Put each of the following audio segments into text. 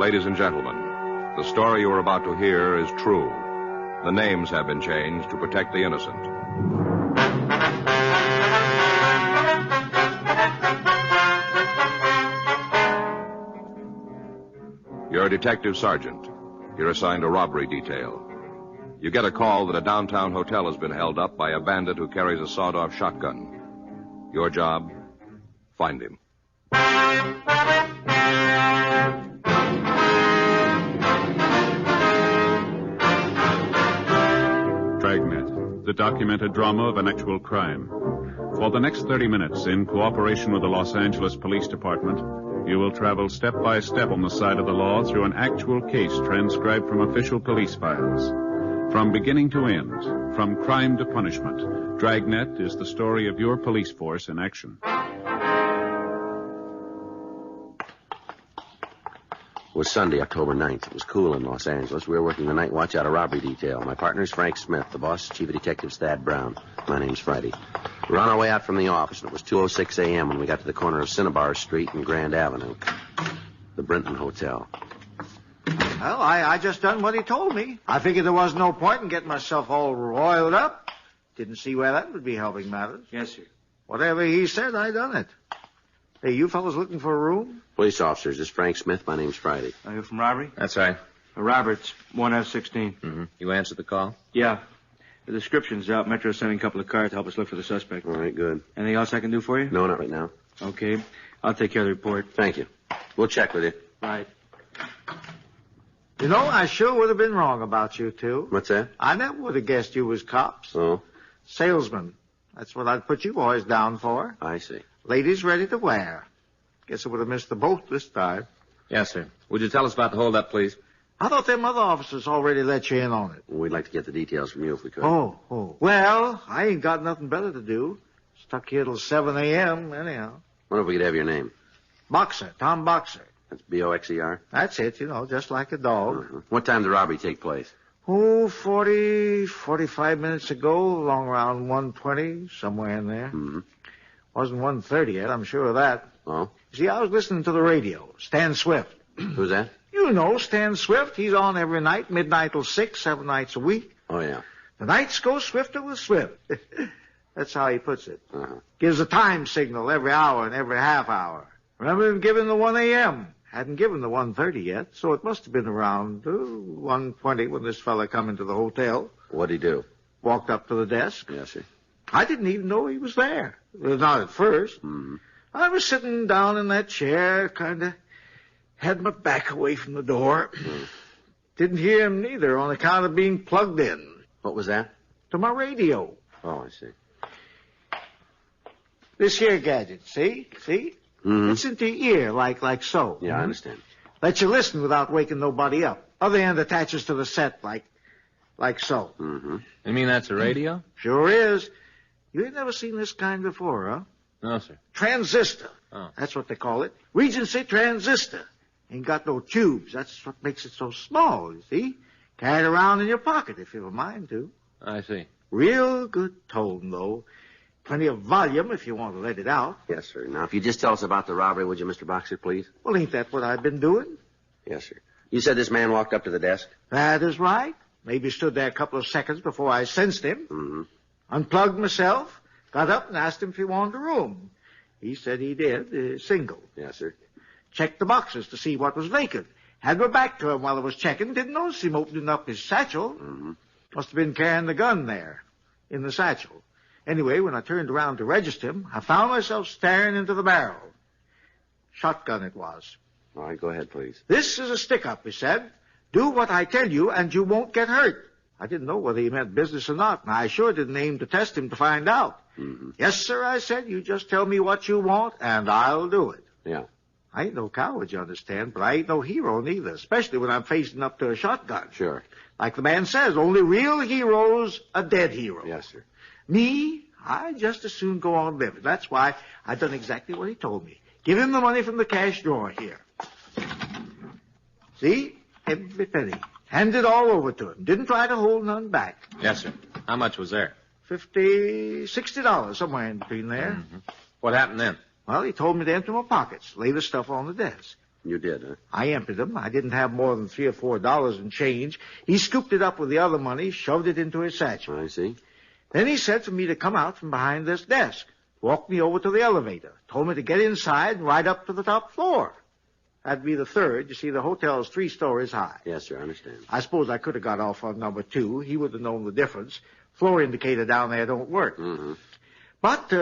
Ladies and gentlemen, the story you are about to hear is true. The names have been changed to protect the innocent. You're a detective sergeant. You're assigned a robbery detail. You get a call that a downtown hotel has been held up by a bandit who carries a sawed-off shotgun. Your job? Find him. Dragnet, the documented drama of an actual crime. For the next 30 minutes, in cooperation with the Los Angeles Police Department, you will travel step by step on the side of the law through an actual case transcribed from official police files. From beginning to end, from crime to punishment, Dragnet is the story of your police force in action. It was Sunday, October 9th. It was cool in Los Angeles. We were working the night watch out of robbery detail. My partner's Frank Smith. The boss, Chief of Detectives Thad Brown. My name's Friday. We were on our way out from the office, and it was 2:06 a.m. when we got to the corner of Cinnabar Street and Grand Avenue. The Brinton Hotel. Well, I just done what he told me. I figured there was no point in getting myself all roiled up. Didn't see where that would be helping matters. Yes, sir. Whatever he said, I done it. Hey, you fellas looking for a room? Police officers, this is Frank Smith. My name's Friday. Are you from robbery? That's right. Roberts, 1F16. Mm-hmm. You answered the call? Yeah. The description's out. Metro's sending a couple of cars to help us look for the suspect. All right, good. Anything else I can do for you? No, not right now. Okay. I'll take care of the report. Thank you. We'll check with you. Right. You know, I sure would have been wrong about you two. What's that? I never would have guessed you was cops. Oh, Salesmen. That's what I'd put you boys down for. I see. Ladies ready to wear. Guess I would have missed the boat this time. Yes, sir. Would you tell us about the holdup, please? I thought them other officers already let you in on it. We'd like to get the details from you if we could. Oh. Well, I ain't got nothing better to do. Stuck here till 7 a.m. anyhow. Wonder if we could have your name. Boxer, Tom Boxer. That's Boxer? That's it, just like a dog. Uh-huh. What time did the robbery take place? 45 minutes ago, along around 1:20, somewhere in there. Mm-hmm. Wasn't 1:30 yet, I'm sure of that. Oh? See, I was listening to the radio. Stan Swift. Who's that? You know Stan Swift. He's on every night, midnight till 6, 7 nights a week. Oh, yeah. The nights go swifter with Swift. That's how he puts it. Uh-huh. Gives a time signal every hour and every half hour. Remember him giving the 1 a.m.? Hadn't given the 1:30 yet, so it must have been around 1:20 when this fella come into the hotel. What'd he do? Walked up to the desk. Yes, sir. I didn't even know he was there. Not at first. Mm-hmm. I was sitting down in that chair, kind of had my back away from the door. Didn't hear him neither on account of being plugged in. What was that? To my radio. Oh, I see. This here gadget, see? Mm-hmm. It's into your ear, like so. Yeah, I understand. Lets you listen without waking nobody up. Other end attaches to the set, like so. Mm-hmm. You mean that's a radio? Sure is. You ain't never seen this kind before, huh? No, sir. Transistor. Oh. That's what they call it. Regency transistor. Ain't got no tubes. That's what makes it so small, you see? Carry it around in your pocket if you have a mind to. I see. Real good tone, though. Plenty of volume if you want to let it out. Yes, sir. Now, if you just tell us about the robbery, would you, Mr. Boxer, please? Well, ain't that what I've been doing? Yes, sir. You said this man walked up to the desk? That is right. Maybe stood there a couple of seconds before I sensed him. Mm-hmm. Unplugged myself, got up and asked him if he wanted a room. He said he did, single. Yes, sir. Checked the boxes to see what was vacant. Had my back to him while I was checking. Didn't notice him opening up his satchel. Mm-hmm. Must have been carrying the gun there, in the satchel. Anyway, when I turned around to register him, I found myself staring into the barrel. Shotgun it was. All right, go ahead, please. This is a stick-up, he said. Do what I tell you, and you won't get hurt. I didn't know whether he meant business or not, and I sure didn't aim to test him to find out. Mm-hmm. Yes, sir, I said. You just tell me what you want, and I'll do it. Yeah. I ain't no coward, you understand, but I ain't no hero neither, especially when I'm facing up to a shotgun. Sure. Like the man says, only real heroes a dead hero. Yes, sir. Me, I'd just as soon go on living. That's why I done exactly what he told me. Give him the money from the cash drawer here. See? Every penny. Hand it all over to him. Didn't try to hold none back. Yes, sir. How much was there? $60, somewhere in between there. Mm-hmm. What happened then? Well, he told me to empty my pockets, lay the stuff on the desk. You did, huh? I emptied them. I didn't have more than $3 or $4 in change. He scooped it up with the other money, shoved it into his satchel. I see. Then he said for me to come out from behind this desk, walked me over to the elevator, told me to get inside and ride up to the top floor. That'd be the third. You see, the hotel is 3 stories high. Yes, sir, I understand. I suppose I could have got off on number 2. He would have known the difference. Floor indicator down there don't work. Mm-hmm. But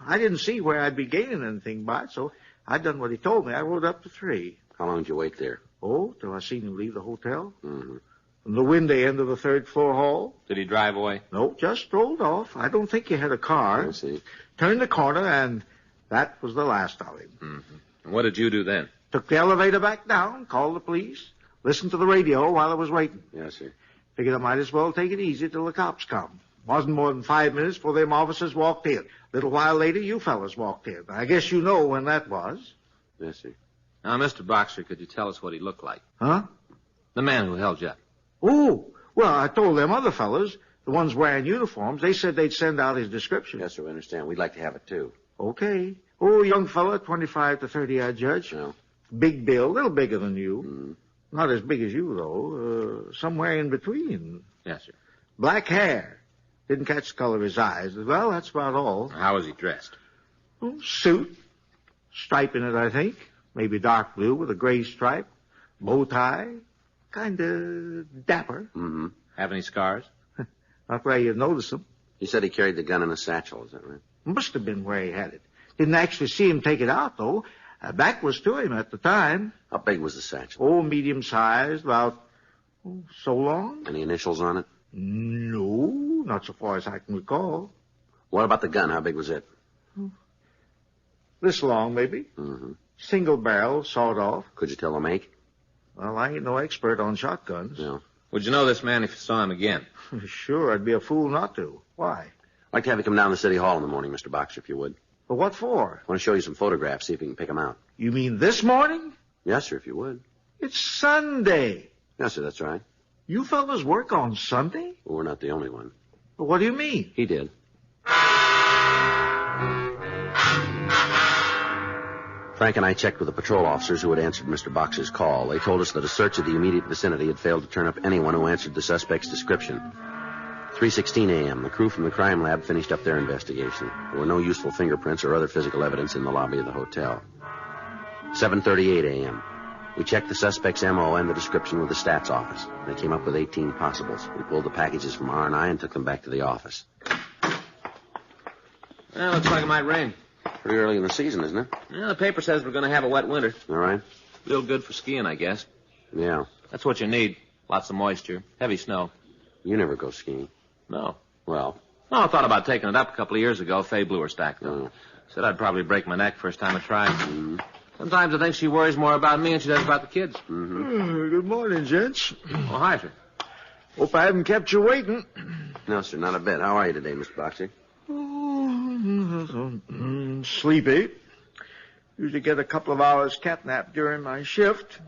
I didn't see where I'd be gaining anything by it, so I done what he told me. I rode up to 3. How long did you wait there? Oh, till I seen him leave the hotel. Mm-hmm. From the window end of the 3rd floor hall. Did he drive away? No, just strolled off. I don't think he had a car. I see. Turned the corner, and that was the last of him. Mm-hmm. And what did you do then? Took the elevator back down, called the police, listened to the radio while I was waiting. Yes, sir. Figured I might as well take it easy till the cops come. Wasn't more than 5 minutes before them officers walked in. Little while later, you fellas walked in. I guess you know when that was. Yes, sir. Now, Mr. Boxer, could you tell us what he looked like? Huh? The man who held you up. Oh, well, I told them other fellas, the ones wearing uniforms, they said they'd send out his description. Yes, sir, we understand. We'd like to have it, too. Okay. Oh, young fella, 25 to 30, I judge. No. Big build, a little bigger than you. Mm. Not as big as you, though. Somewhere in between. Yes, sir. Black hair. Didn't catch the color of his eyes. Well, that's about all. How was he dressed? Oh, suit. Stripe in it, I think. Maybe dark blue with a gray stripe. Bow tie. Kind of dapper. Mm-hmm. Have any scars? Not where you'd notice them. He said he carried the gun in a satchel, is that right? Must have been where he had it. Didn't actually see him take it out, though. Back was to him at the time. How big was the satchel? Oh, medium-sized, about so long. Any initials on it? No, not so far as I can recall. What about the gun? How big was it? This long, maybe. Mm-hmm. Single barrel, sawed off. Could you tell the make? Well, I ain't no expert on shotguns. No. Would you know this man if you saw him again? Sure, I'd be a fool not to. Why? I'd like to have you come down to City Hall in the morning, Mr. Boxer, if you would. But what for? I want to show you some photographs, see if you can pick them out. You mean this morning? Yes, sir, if you would. It's Sunday. Yes, sir, that's right. You fellas work on Sunday? Well, we're not the only one. But what do you mean? He did. Frank and I checked with the patrol officers who had answered Mr. Boxer's call. They told us that a search of the immediate vicinity had failed to turn up anyone who answered the suspect's description. 3:16 a.m., the crew from the crime lab finished up their investigation. There were no useful fingerprints or other physical evidence in the lobby of the hotel. 7:38 a.m., we checked the suspect's M.O. and the description with the stats office. They came up with 18 possibles. We pulled the packages from R&I and took them back to the office. Well, looks like it might rain. Pretty early in the season, isn't it? Well, the paper says we're going to have a wet winter. All right. Real good for skiing, I guess. Yeah. That's what you need. Lots of moisture. Heavy snow. You never go skiing. No. Well. No, I thought about taking it up a couple of years ago. Faye blew her stack, though. Oh. Said I'd probably break my neck first time I tried. Mm-hmm. Sometimes I think she worries more about me than she does about the kids. Mm-hmm. Good morning, gents. Oh, hi, sir. Hope I haven't kept you waiting. No, sir, not a bit. How are you today, Mr. Boxer? Sleepy. Usually get a couple of hours catnap during my shift.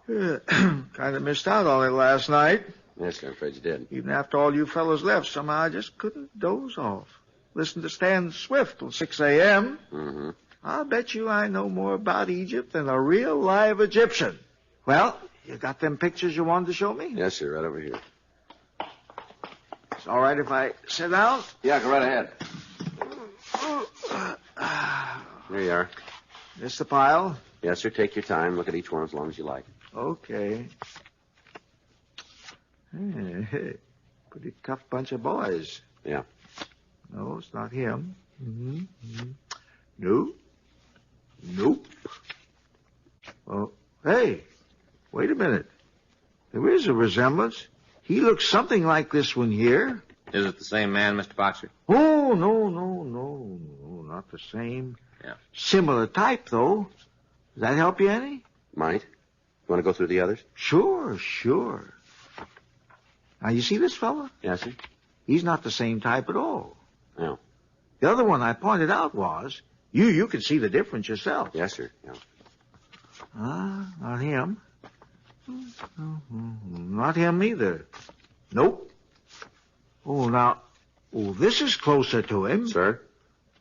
Kind of missed out on it last night. Yes, sir, I'm afraid you did. Even after all you fellas left, somehow I just couldn't doze off. Listen to Stan Swift till 6 a.m. Mm-hmm. I'll bet you I know more about Egypt than a real live Egyptian. Well, you got them pictures you wanted to show me? Yes, sir, right over here. It's all right if I sit down? Yeah, go right ahead. There you are. This the pile? Yes, sir, take your time. Look at each one as long as you like. Okay. Pretty tough bunch of boys. Yeah. No, it's not him. No. Nope. Oh, hey, wait a minute. There is a resemblance. He looks something like this one here. Is it the same man, Mr. Boxer? Oh, no, not the same. Yeah. Similar type, though. Does that help you any? Might. You want to go through the others? Sure. Now, you see this fella? Yes, sir. He's not the same type at all. No. The other one I pointed out was, you can see the difference yourself. Yes, sir. Yeah. Not him. Not him either. Nope. This is closer to him. Sir?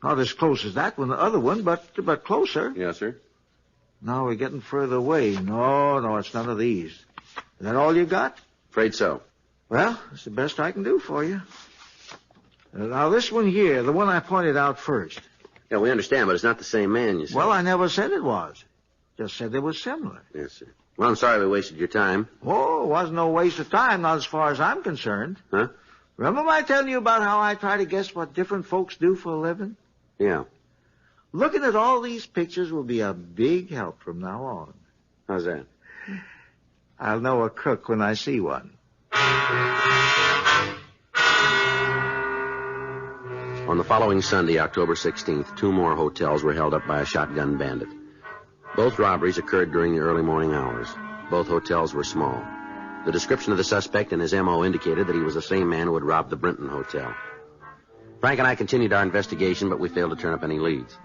Not as close as that one, the other one, but closer. Yes, sir. Now we're getting further away. No, it's none of these. Is that all you got? Afraid so. Well, it's the best I can do for you. Now, this one here, the one I pointed out first. Yeah, we understand, but it's not the same man, you see. Well, I never said it was. Just said they were similar. Yes, sir. Well, I'm sorry we wasted your time. Oh, it wasn't no waste of time, not as far as I'm concerned. Huh? Remember my telling you about how I try to guess what different folks do for a living? Yeah. Looking at all these pictures will be a big help from now on. How's that? I'll know a crook when I see one. On the following Sunday, October 16th, 2 more hotels were held up by a shotgun bandit. Both robberies occurred during the early morning hours. Both hotels were small. The description of the suspect and his M.O. indicated that he was the same man who had robbed the Brinton Hotel. Frank and I continued our investigation, but we failed to turn up any leads.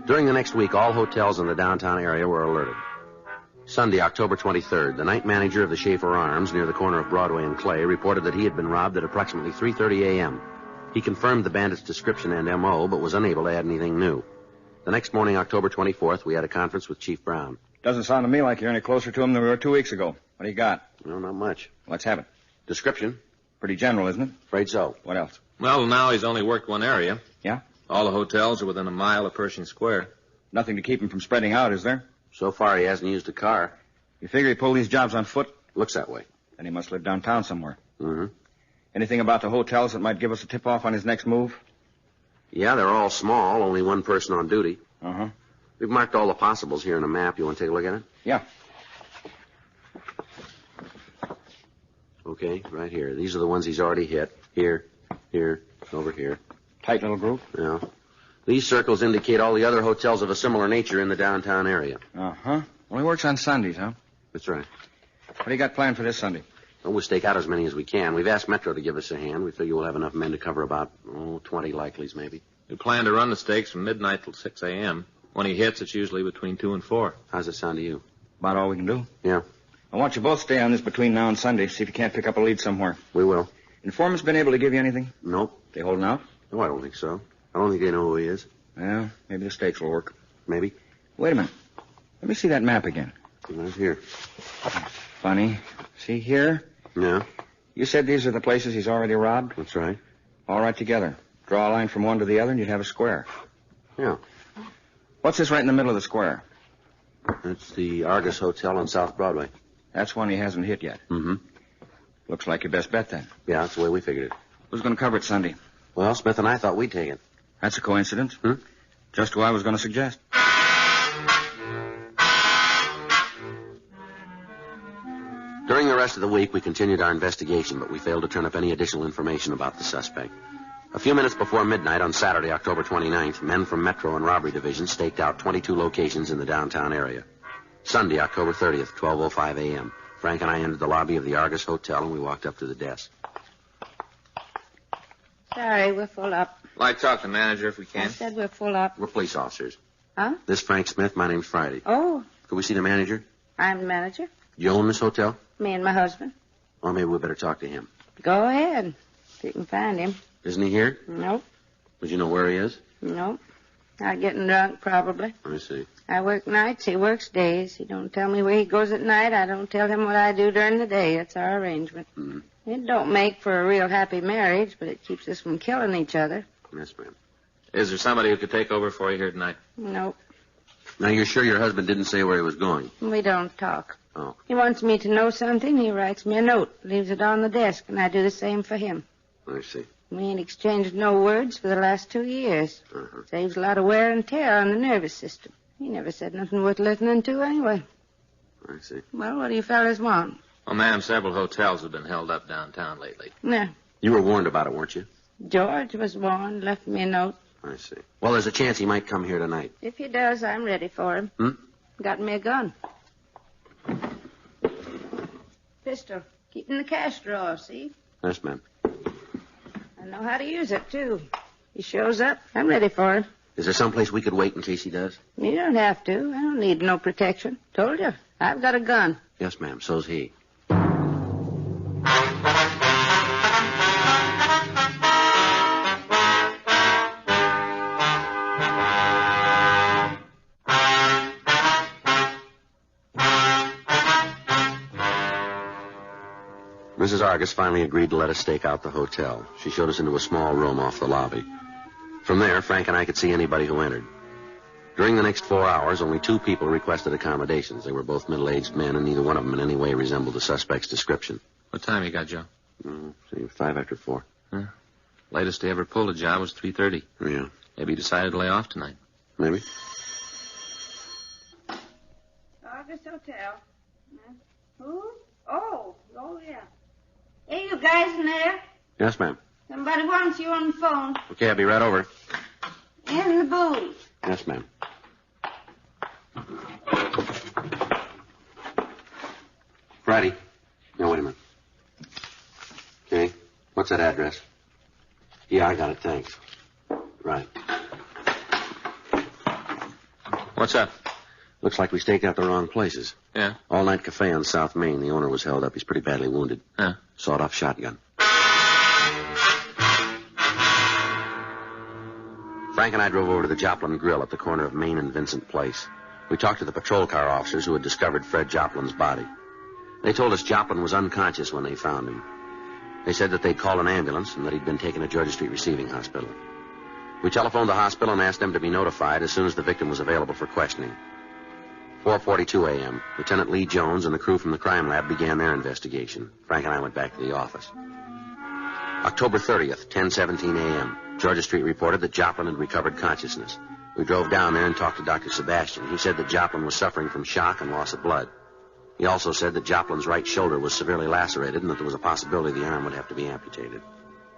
During the next week, all hotels in the downtown area were alerted. Sunday, October 23rd, the night manager of the Schaefer Arms near the corner of Broadway and Clay reported that he had been robbed at approximately 3:30 a.m. He confirmed the bandit's description and M.O., but was unable to add anything new. The next morning, October 24th, we had a conference with Chief Brown. Doesn't sound to me like you're any closer to him than we were 2 weeks ago. What do you got? No, not much. Let's have it. Description? Pretty general, isn't it? Afraid so. What else? Well, now he's only worked one area. Yeah? All the hotels are within a mile of Pershing Square. Nothing to keep him from spreading out, is there? So far, he hasn't used a car. You figure he pulled these jobs on foot? Looks that way. Then he must live downtown somewhere. Mm-hmm. Anything about the hotels that might give us a tip-off on his next move? Yeah, they're all small, only one person on duty. Uh-huh. We've marked all the possibles here on a map. You want to take a look at it? Yeah. Okay, right here. These are the ones he's already hit. Here, over here. Tight little group? Yeah. These circles indicate all the other hotels of a similar nature in the downtown area. Uh-huh. Only works on Sundays, huh? That's right. What do you got planned for this Sunday? Well, we'll stake out as many as we can. We've asked Metro to give us a hand. We figure we'll have enough men to cover about, 20 likelies, maybe. We plan to run the stakes from midnight till 6 a.m. When he hits, it's usually between 2 and 4. How's it sound to you? About all we can do. Yeah, I want you both stay on this between now and Sunday, see if you can't pick up a lead somewhere. we will. Informant's been able to give you anything? Nope. They holding out? No, I don't think so. I don't think they know who he is. Well, maybe the stakes will work. Maybe. Wait a minute. Let me see that map again. Right here. Funny. See here? Yeah, You said these are the places he's already robbed? that's right. All right together. Draw a line from one to the other and you'd have a square. Yeah. What's this right in the middle of the square? That's the Argus Hotel on South Broadway. That's one he hasn't hit yet. Mm-hmm. Looks like your best bet then. Yeah, that's the way we figured it. Who's going to cover it Sunday? Well, Smith and I thought we'd take it. That's a coincidence. Hmm? Just who I was going to suggest. During the rest of the week, we continued our investigation, but we failed to turn up any additional information about the suspect. A few minutes before midnight on Saturday, October 29th, men from Metro and Robbery Division staked out 22 locations in the downtown area. Sunday, October 30th, 12:05 a.m. Frank and I entered the lobby of the Argus Hotel, and we walked up to the desk. Sorry, we're full up. Like to talk to the manager if we I can. said we're full up. We're police officers. Huh? This is Frank Smith. My name's Friday. Oh, Could we see the manager? I'm the manager. You own this hotel? Me and my husband. Or maybe we better talk to him. Go ahead. If you can find him. Isn't he here? Nope. Would you know where he is? Nope. Not getting drunk, probably. Let me see. I work nights, he works days. He don't tell me where he goes at night. I don't tell him what I do during the day. That's our arrangement. Mm-hmm. It don't make for a real happy marriage, but it keeps us from killing each other. Yes, ma'am. Is there somebody who could take over for you here tonight? Nope. Now, you're sure your husband didn't say where he was going? We don't talk. Oh. He wants me to know something, he writes me a note, leaves it on the desk, and I do the same for him. I see. We ain't exchanged no words for the last 2 years. Uh-huh. Saves a lot of wear and tear on the nervous system. He never said nothing worth listening to anyway. I see. Well, what do you fellas want? Well, ma'am, several hotels have been held up downtown lately. Yeah. You were warned about it, weren't you? George was warned, left me a note. I see. Well, there's a chance he might come here tonight. If he does, I'm ready for him. Hmm? Got me a gun. Pistol. Keep in the cash drawer, see? Yes, ma'am. I know how to use it, too. He shows up, I'm ready for him. Is there someplace we could wait in case he does? You don't have to. I don't need no protection. Told you. I've got a gun. Yes, ma'am. So's he. Mrs. Argus finally agreed to let us stake out the hotel. She showed us into a small room off the lobby. From there, Frank and I could see anybody who entered. During the next 4 hours, only 2 people requested accommodations. They were both middle-aged men, and neither one of them in any way resembled the suspect's description. What time you got, Joe? 5 after 4. Latest he ever pulled a job was 3:30. Yeah. Maybe he decided to lay off tonight. Maybe. August Hotel. Who? Oh, yeah. Hey, you guys in there? Yes, ma'am. Somebody wants you on the phone. Okay, I'll be right over. In the booth. Yes, ma'am. Friday. No, wait a minute. Okay. What's that address? Yeah, I got it, thanks. Right. What's up? Looks like we staked out the wrong places. Yeah? All-night cafe on South Main. The owner was held up. He's pretty badly wounded. Huh? Sawed-off shotgun. Frank and I drove over to the Joplin Grill at the corner of Main and Vincent Place. We talked to the patrol car officers who had discovered Fred Joplin's body. They told us Joplin was unconscious when they found him. They said that they'd called an ambulance and that he'd been taken to Georgia Street Receiving Hospital. We telephoned the hospital and asked them to be notified as soon as the victim was available for questioning. 4:42 a.m., Lieutenant Lee Jones and the crew from the crime lab began their investigation. Frank and I went back to the office. October 30th, 10:17 a.m., Georgia Street reported that Joplin had recovered consciousness. We drove down there and talked to Dr. Sebastian. He said that Joplin was suffering from shock and loss of blood. He also said that Joplin's right shoulder was severely lacerated and that there was a possibility the arm would have to be amputated.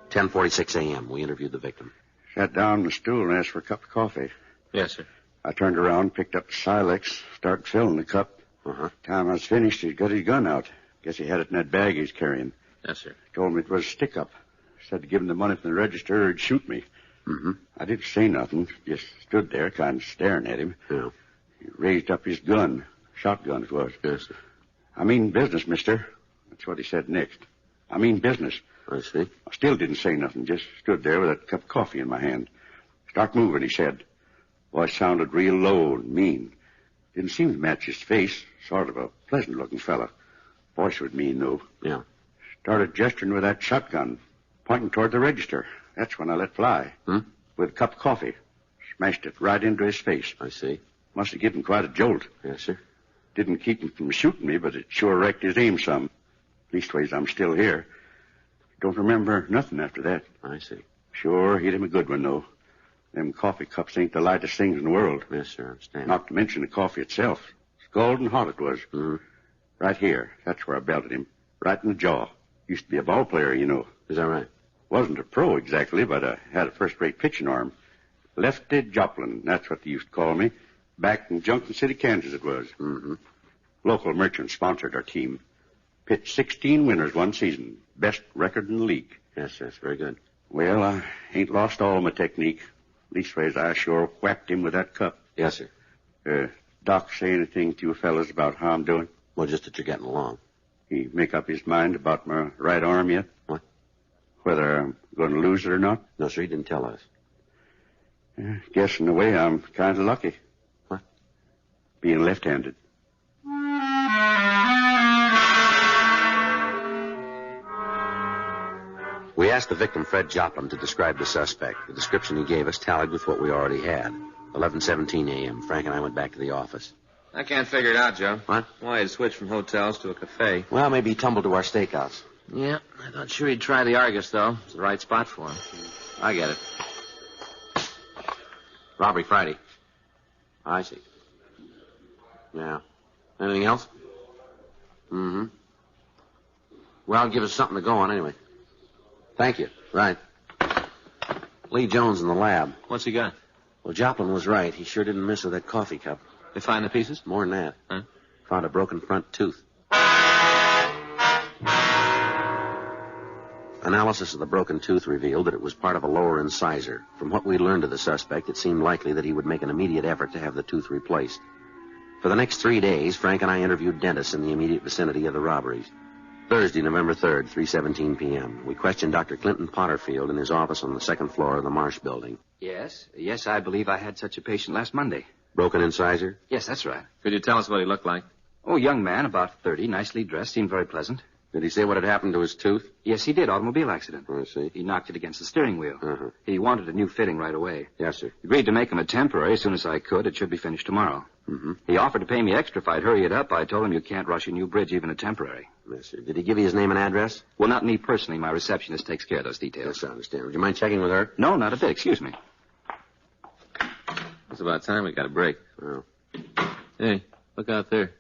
10:46 a.m., we interviewed the victim. Sat down on the stool and asked for a cup of coffee. Yes, sir. I turned around, picked up the Silex, started filling the cup. Time I was finished, he'd got his gun out. Guess he had it in that bag he's carrying. Yes, sir. Told me it was a stick-up. Said to give him the money from the register or he'd shoot me. I didn't say nothing, just stood there kind of staring at him. Yeah. He raised up his gun. Shotgun it was. Yes, sir. I mean business, mister. That's what he said next. I mean business. I see. I still didn't say nothing, just stood there with that cup of coffee in my hand. Start moving, he said. Voice sounded real low and mean. Didn't seem to match his face. Sort of a pleasant-looking fella. Voice was mean, though. Yeah. Started gesturing with that shotgun, pointing toward the register. That's when I let fly. With a cup of coffee. Smashed it right into his face. I see. Must have given him quite a jolt. Yes, sir. Didn't keep him from shooting me, but it sure wrecked his aim some. Leastways, I'm still here. Don't remember nothing after that. I see. Sure hit him a good one, though. Them coffee cups ain't the lightest things in the world. Yes, sir, I understand. Not to mention the coffee itself. Scalding hot it was. Right here. That's where I belted him. Right in the jaw. Used to be a ball player, you know. Is that right? Wasn't a pro exactly, but I had a first-rate pitching arm. Lefty Joplin, that's what they used to call me. Back in Junction City, Kansas it was. Local merchant sponsored our team. Pitched 16 winners one season. Best record in the league. Yes, that's very good. Well, I ain't lost all my technique. Leastways, I sure whacked him with that cup. Yes, sir. Doc say anything to you fellas about how I'm doing? Well, just that you're getting along. He make up his mind about my right arm yet? What? Whether I'm going to lose it or not? No, sir, he didn't tell us. Guess in a way I'm kind of lucky. What? Being left-handed. We asked the victim, Fred Joplin, to describe the suspect. The description he gave us tallied with what we already had. 11:17 a.m. Frank and I went back to the office. I can't figure it out, Joe. What? Why he'd switch from hotels to a cafe. Well, maybe he tumbled to our steakhouse. Yeah, I thought sure he'd try the Argus, though. It's the right spot for him. I get it. Robbery Friday. I see. Yeah. Anything else? Well, give us something to go on anyway. Thank you. Right. Lee Jones in the lab. What's he got? Well, Joplin was right. He sure didn't miss with that coffee cup. They find the pieces? More than that. Huh? Found a broken front tooth. Analysis of the broken tooth revealed that it was part of a lower incisor. From what we learned of the suspect, it seemed likely that he would make an immediate effort to have the tooth replaced. For the next 3 days, Frank and I interviewed dentists in the immediate vicinity of the robberies. Thursday, November 3rd, 3:17 p.m. We questioned Dr. Clinton Potterfield in his office on the second floor of the Marsh building. Yes, I believe I had such a patient last Monday. Broken incisor? Yes, that's right. Could you tell us what he looked like? Oh, young man, about 30, nicely dressed, seemed very pleasant. Did he say what had happened to his tooth? Yes, he did. Automobile accident. I see. He knocked it against the steering wheel. Uh-huh. He wanted a new fitting right away. Yes, sir. Agreed to make him a temporary as soon as I could. It should be finished tomorrow. Mm-hmm. He offered to pay me extra if I'd hurry it up. I told him you can't rush a new bridge, even a temporary. Yes, sir. Did he give you his name and address? Well, not me personally. My receptionist takes care of those details. Yes, I understand. Would you mind checking with her? No, not a bit. Excuse me. It's about time we got a break. Oh. Hey, look out there.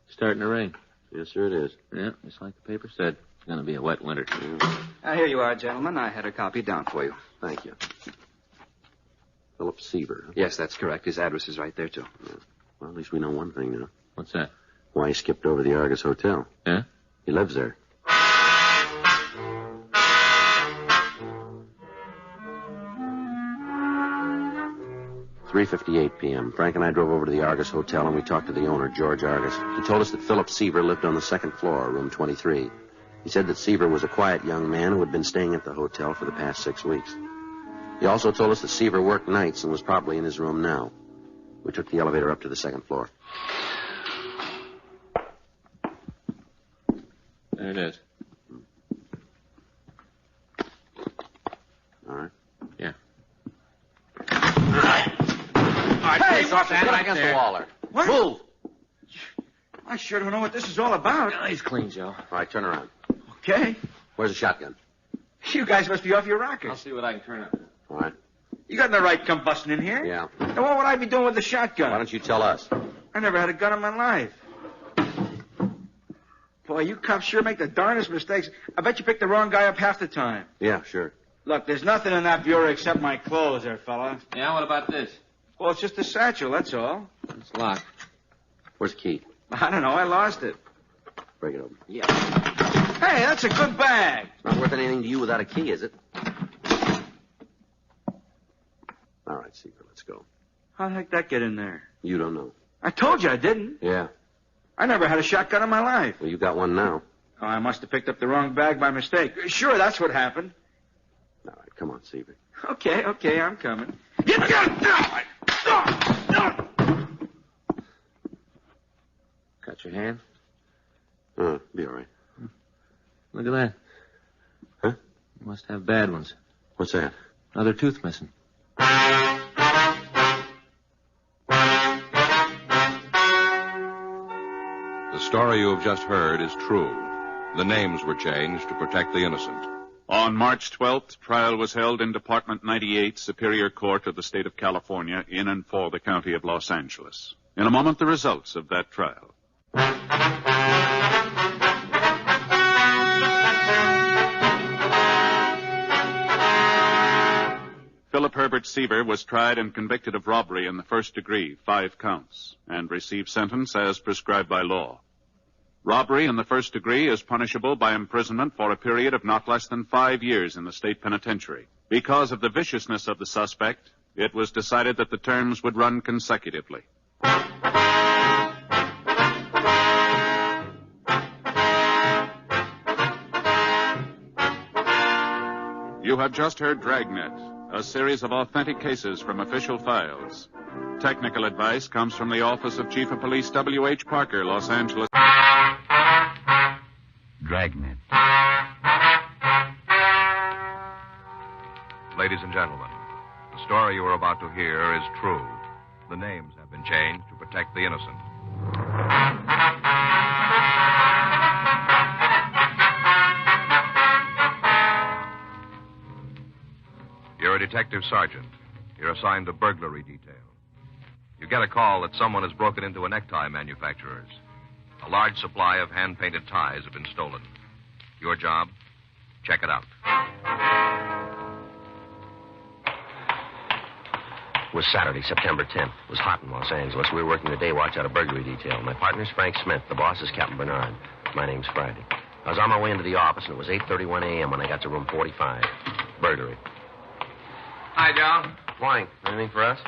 Starting to rain. Yes, sir, it is. Yeah, just like the paper said. It's going to be a wet winter. Here you are, gentlemen. I had a copy down for you. Thank you. Philip Seaver. Huh? Yes, that's correct. His address is right there, too. Yeah. Well, at least we know one thing now. What's that? Why he skipped over the Argus Hotel. Yeah? He lives there. "3:58 p.m. Frank and I drove over to the Argus Hotel, and we talked to the owner, George Argus. He told us that Philip Seaver lived on the second floor, room 23. He said that Seaver was a quiet young man who had been staying at the hotel for the past 6 weeks. He also told us that Seaver worked nights and was probably in his room now. We took the elevator up to the second floor. There it is. All right. Yeah. Hey, Get up against the wall there. What? Move! I sure don't know what this is all about. Oh, he's clean, Joe. All right, turn around. Okay. Where's the shotgun? You guys must be off your I'll rockers. see what I can turn up. All right. You got no right to come busting in here. Yeah. Now, what would I be doing with the shotgun? Why don't you tell us? I never had a gun in my life. Boy, you cops sure make the darndest mistakes. I bet you picked the wrong guy up half the time. Yeah, sure. Look, there's nothing in that bureau except my clothes there, fella. Yeah, what about this? Well, it's just a satchel, that's all. It's locked. Where's the key? I don't know, I lost it. Break it open. Yeah. Hey, that's a good bag. It's not worth anything to you without a key, is it? All right, Seaver, let's go. How the heck did that get in there? You don't know. I told you I didn't. Yeah. I never had a shotgun in my life. Well, you got one now. Oh, I must have picked up the wrong bag by mistake. Sure, that's what happened. All right, come on, Seaver. Okay, I'm coming. Cut your hand? Be all right. Look at that. Huh? You must have bad ones. What's that? Another tooth missing. The story you have just heard is true. The names were changed to protect the innocent. On March 12th, trial was held in Department 98, Superior Court of the State of California, in and for the County of Los Angeles. In a moment, the results of that trial. Philip Herbert Seaver was tried and convicted of robbery in the first degree, 5 counts, and received sentence as prescribed by law. Robbery in the first degree is punishable by imprisonment for a period of not less than 5 years in the state penitentiary. Because of the viciousness of the suspect, it was decided that the terms would run consecutively. You have just heard Dragnet, a series of authentic cases from official files. Technical advice comes from the Office of Chief of Police W.H. Parker, Los Angeles. Dragnet. Ladies and gentlemen, the story you are about to hear is true. The names have been changed to protect the innocent. You're a detective sergeant. You're assigned to burglary detail. You get a call that someone has broken into a necktie manufacturer's. A large supply of hand-painted ties have been stolen. Your job? Check it out. It was Saturday, September 10th. It was hot in Los Angeles. We were working the day watch out of burglary detail. My partner's Frank Smith. The boss is Captain Bernard. My name's Friday. I was on my way into the office, and it was 8:31 a.m. when I got to room 45. Burglary. Hi, Joe. Morning. Anything for us?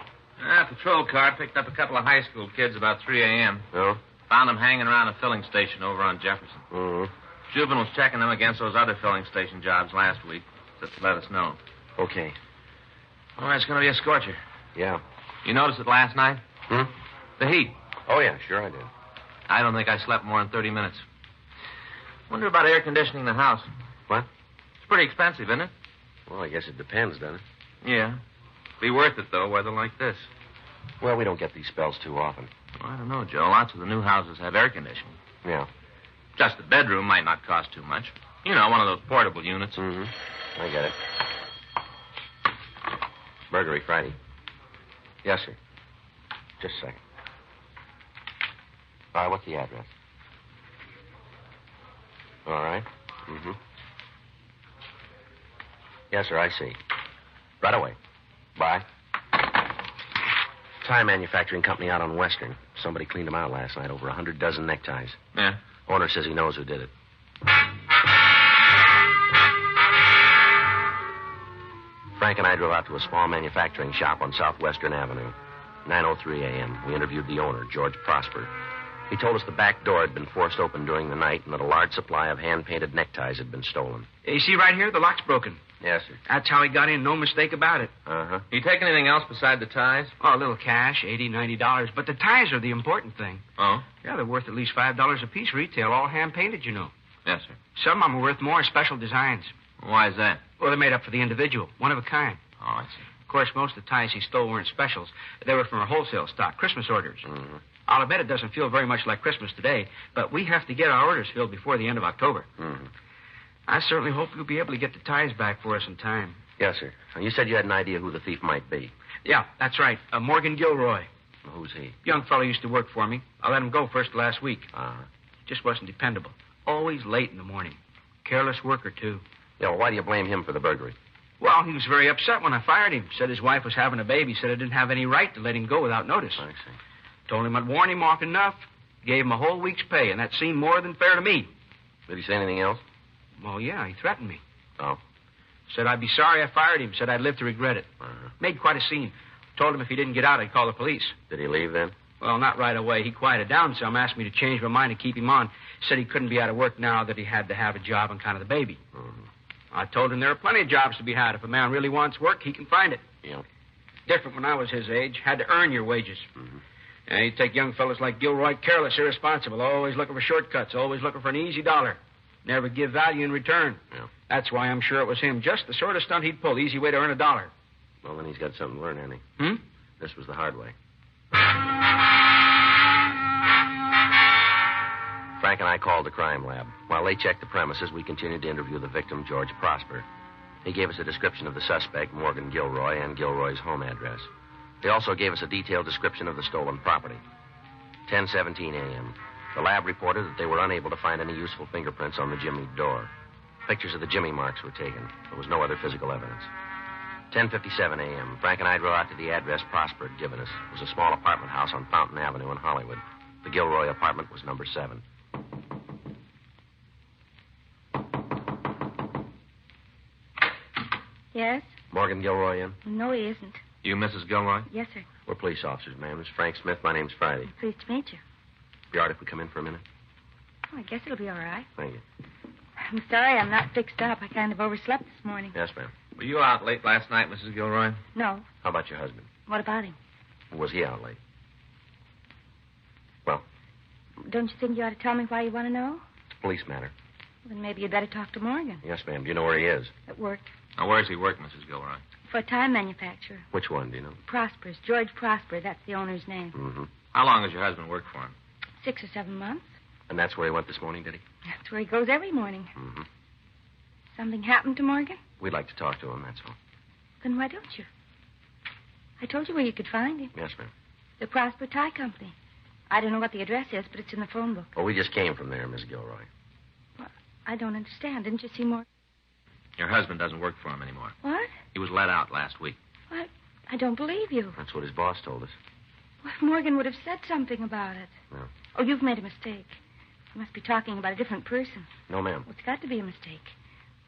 Patrol car picked up a couple of high school kids about 3 a.m. No? Found them hanging around a filling station over on Jefferson. Mm-hmm. Juvenile's checking them against those other filling station jobs last week. Just to let us know. Okay. Oh, it's going to be a scorcher. Yeah. You noticed it last night? The heat. Oh, yeah, sure I did. I don't think I slept more than 30 minutes. Wonder about air conditioning the house. What? It's pretty expensive, isn't it? Well, I guess it depends, doesn't it? Yeah. Be worth it, though, weather like this. Well, we don't get these spells too often. Well, I don't know, Joe. Lots of the new houses have air conditioning. Yeah. Just the bedroom might not cost too much. You know, one of those portable units. Mm-hmm. I get it. Burglary Friday. Yes, sir. Just a second. All right, what's the address? All right. Mm-hmm. Yes, sir, I see. Right away. Bye. Tie manufacturing company out on Western. Somebody cleaned them out last night. Over 100 dozen neckties. Yeah. Owner says he knows who did it. Frank and I drove out to a small manufacturing shop on Southwestern Avenue. 9:03 a.m. We interviewed the owner, George Prosper. He told us the back door had been forced open during the night and that a large supply of hand-painted neckties had been stolen. You see right here, the lock's broken. Yes, sir. That's how he got in, no mistake about it. Uh-huh. You take anything else beside the ties? Oh, a little cash, $80, $90. But the ties are the important thing. Oh? Yeah, they're worth at least $5 a piece retail, all hand-painted, you know. Yes, sir. Some of them are worth more, special designs. Why is that? Well, they're made up for the individual, one of a kind. Oh, I see. Of course, most of the ties he stole weren't specials. They were from a wholesale stock, Christmas orders. Mm-hmm. I'll admit it doesn't feel very much like Christmas today, but we have to get our orders filled before the end of October. Mm-hmm. I certainly hope you'll be able to get the ties back for us in time. Yes, sir. You said you had an idea who the thief might be. Yeah, that's right. Morgan Gilroy. Well, who's he? Young fellow used to work for me. I let him go first last week. Uh-huh. Just wasn't dependable. Always late in the morning. Careless worker, too. Yeah, well, why do you blame him for the burglary? Well, he was very upset when I fired him. Said his wife was having a baby. Said I didn't have any right to let him go without notice. I see. Told him I'd warn him often enough. Gave him a whole week's pay, and that seemed more than fair to me. Did he say anything else? Well, yeah, he threatened me. Oh. Said I'd be sorry I fired him. Said I'd live to regret it. Uh-huh. Made quite a scene. Told him if he didn't get out, I'd call the police. Did he leave then? Well, not right away. He quieted down some, asked me to change my mind and keep him on. Said he couldn't be out of work now, that he had to have a job on kind of the baby. Mm-hmm. I told him there are plenty of jobs to be had. If a man really wants work, he can find it. Yeah. Different when I was his age. Had to earn your wages. Mm-hmm. And he'd take young fellas like Gilroy careless, irresponsible, always looking for shortcuts, always looking for an easy dollar. Never give value in return. Yeah. That's why I'm sure it was him. Just the sort of stunt he'd pull. Easy way to earn a dollar. Well, then he's got something to learn, hasn't he? Hmm? This was the hard way. Frank and I called the crime lab. While they checked the premises, we continued to interview the victim, George Prosper. He gave us a description of the suspect, Morgan Gilroy, and Gilroy's home address. He also gave us a detailed description of the stolen property. 10:17 a.m. The lab reported that they were unable to find any useful fingerprints on the jimmy door. Pictures of the jimmy marks were taken. There was no other physical evidence. 10:57 a.m. Frank and I drove out to the address Prosper had given us. It was a small apartment house on Fountain Avenue in Hollywood. The Gilroy apartment was number 7. Yes? Morgan Gilroy in? No, he isn't. You, Mrs. Gilroy? Yes, sir. We're police officers, ma'am. This is Frank Smith. My name's Friday. Pleased to meet you. Be all right if we come in for a minute? Oh, I guess it'll be all right. Thank you. I'm sorry I'm not fixed up. I kind of overslept this morning. Yes, ma'am. Were you out late last night, Mrs. Gilroy? No. How about your husband? What about him? Was he out late? Well, Don't you think you ought to tell me why you want to know? it's a police matter. Then maybe you'd better talk to Morgan. Yes, ma'am. Do you know where he is? At work. Now, where's he work, Mrs. Gilroy? For a tie manufacturer. Which one, do you know? Prosper's. George Prosper. That's the owner's name. Mm-hmm. How long has your husband worked for him? 6 or 7 months. And that's where he went this morning, did he? That's where he goes every morning. Mm-hmm. Something happened to Morgan? We'd like to talk to him, that's all. Then why don't you? I told you where you could find him. Yes, ma'am. The Prosper Tie Company. I don't know what the address is, but it's in the phone book. Well, we just came from there, Miss Gilroy. Well, I don't understand. Didn't you see Morgan? Your husband doesn't work for him anymore. What? He was let out last week. What? I don't believe you. That's what his boss told us. Well, if Morgan would have said something about it. No. Oh, you've made a mistake. You must be talking about a different person. No, ma'am. Well, it's got to be a mistake.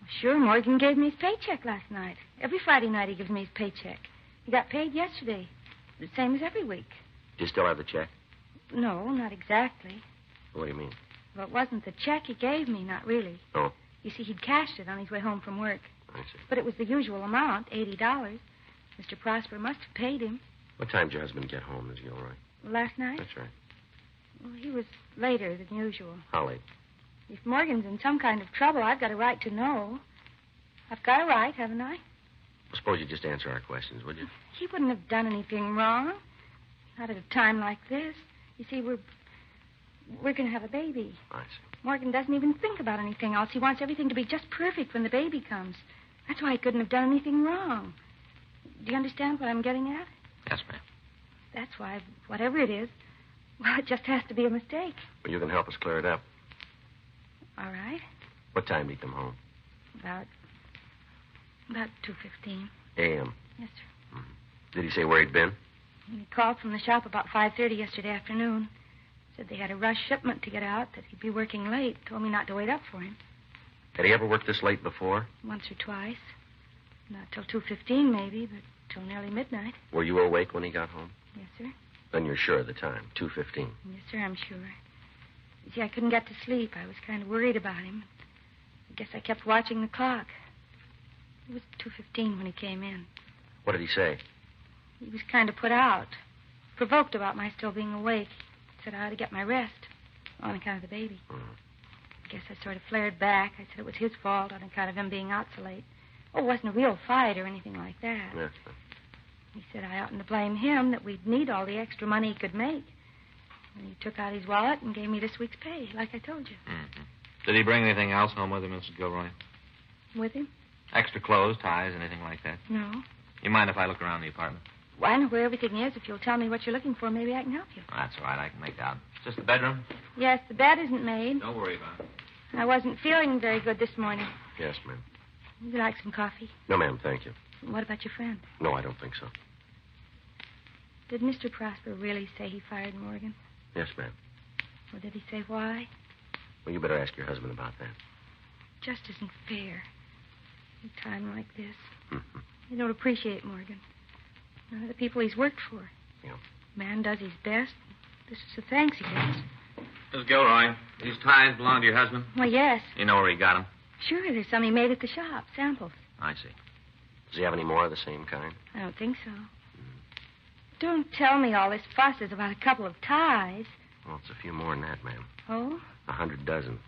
Well, sure, Morgan gave me his paycheck last night. Every Friday night he gives me his paycheck. He got paid yesterday. The same as every week. Do you still have the check? No, not exactly. What do you mean? Well, it wasn't the check he gave me, not really. Oh. You see, he'd cashed it on his way home from work. I see. But it was the usual amount, $80. Mr. Prosper must have paid him. What time did your husband get home, Miss Gilroy? Last night? That's right. Well, he was later than usual. How late? If Morgan's in some kind of trouble, I've got a right to know. I've got a right, haven't I? Suppose you just answer our questions, would you? He wouldn't have done anything wrong. Not at a time like this. You see, we're going to have a baby. I see. Morgan doesn't even think about anything else. He wants everything to be just perfect when the baby comes. That's why he couldn't have done anything wrong. Do you understand what I'm getting at? Yes, ma'am. That's why, whatever it is, well, it just has to be a mistake. Well, you can help us clear it up. All right. What time did he come home? About 2:15. A.M. Yes, sir. Mm-hmm. Did he say where he'd been? He called from the shop about 5:30 yesterday afternoon. Said they had a rush shipment to get out, that he'd be working late. Told me not to wait up for him. Had he ever worked this late before? Once or twice. Not till 2:15, maybe, but till nearly midnight. Were you awake when he got home? Yes, sir. Then you're sure of the time, 2:15. Yes, sir, I'm sure. You see, I couldn't get to sleep. I was kind of worried about him. I guess I kept watching the clock. It was 2:15 when he came in. What did he say? He was kind of put out, provoked about my still being awake. He said I ought to get my rest on account of the baby. I guess I sort of flared back. I said it was his fault on account of him being out so late. Oh, it wasn't a real fight or anything like that. Yes. He said I oughtn't to blame him, that we'd need all the extra money he could make. And he took out his wallet and gave me this week's pay, like I told you. Mm-hmm. Did he bring anything else home with him, Mrs. Gilroy? With him? Extra clothes, ties, anything like that? No. You mind if I look around the apartment? Well, I know where everything is. If you'll tell me what you're looking for, maybe I can help you. That's all right. I can make out. Is this the bedroom? Yes, the bed isn't made. Don't worry about it. I wasn't feeling very good this morning. Yes, ma'am. Would you like some coffee? No, ma'am, thank you. What about your friend? No, I don't think so. Did Mr. Prosper really say he fired Morgan? Yes, ma'am. Or did he say why? Well, you better ask your husband about that. Just isn't fair. In a time like this. Mm-hmm. You don't appreciate Morgan. None of the people he's worked for. Yeah. Man does his best. This is the thanks he gets. Mrs. Gilroy, these ties belong to your husband? Well, yes. You know where he got them? Sure, there's some he made at the shop. Samples. I see. Does he have any more of the same kind? I don't think so. Don't tell me all this fuss is about a couple of ties. Well, it's a few more than that, ma'am. Oh? 100 dozen.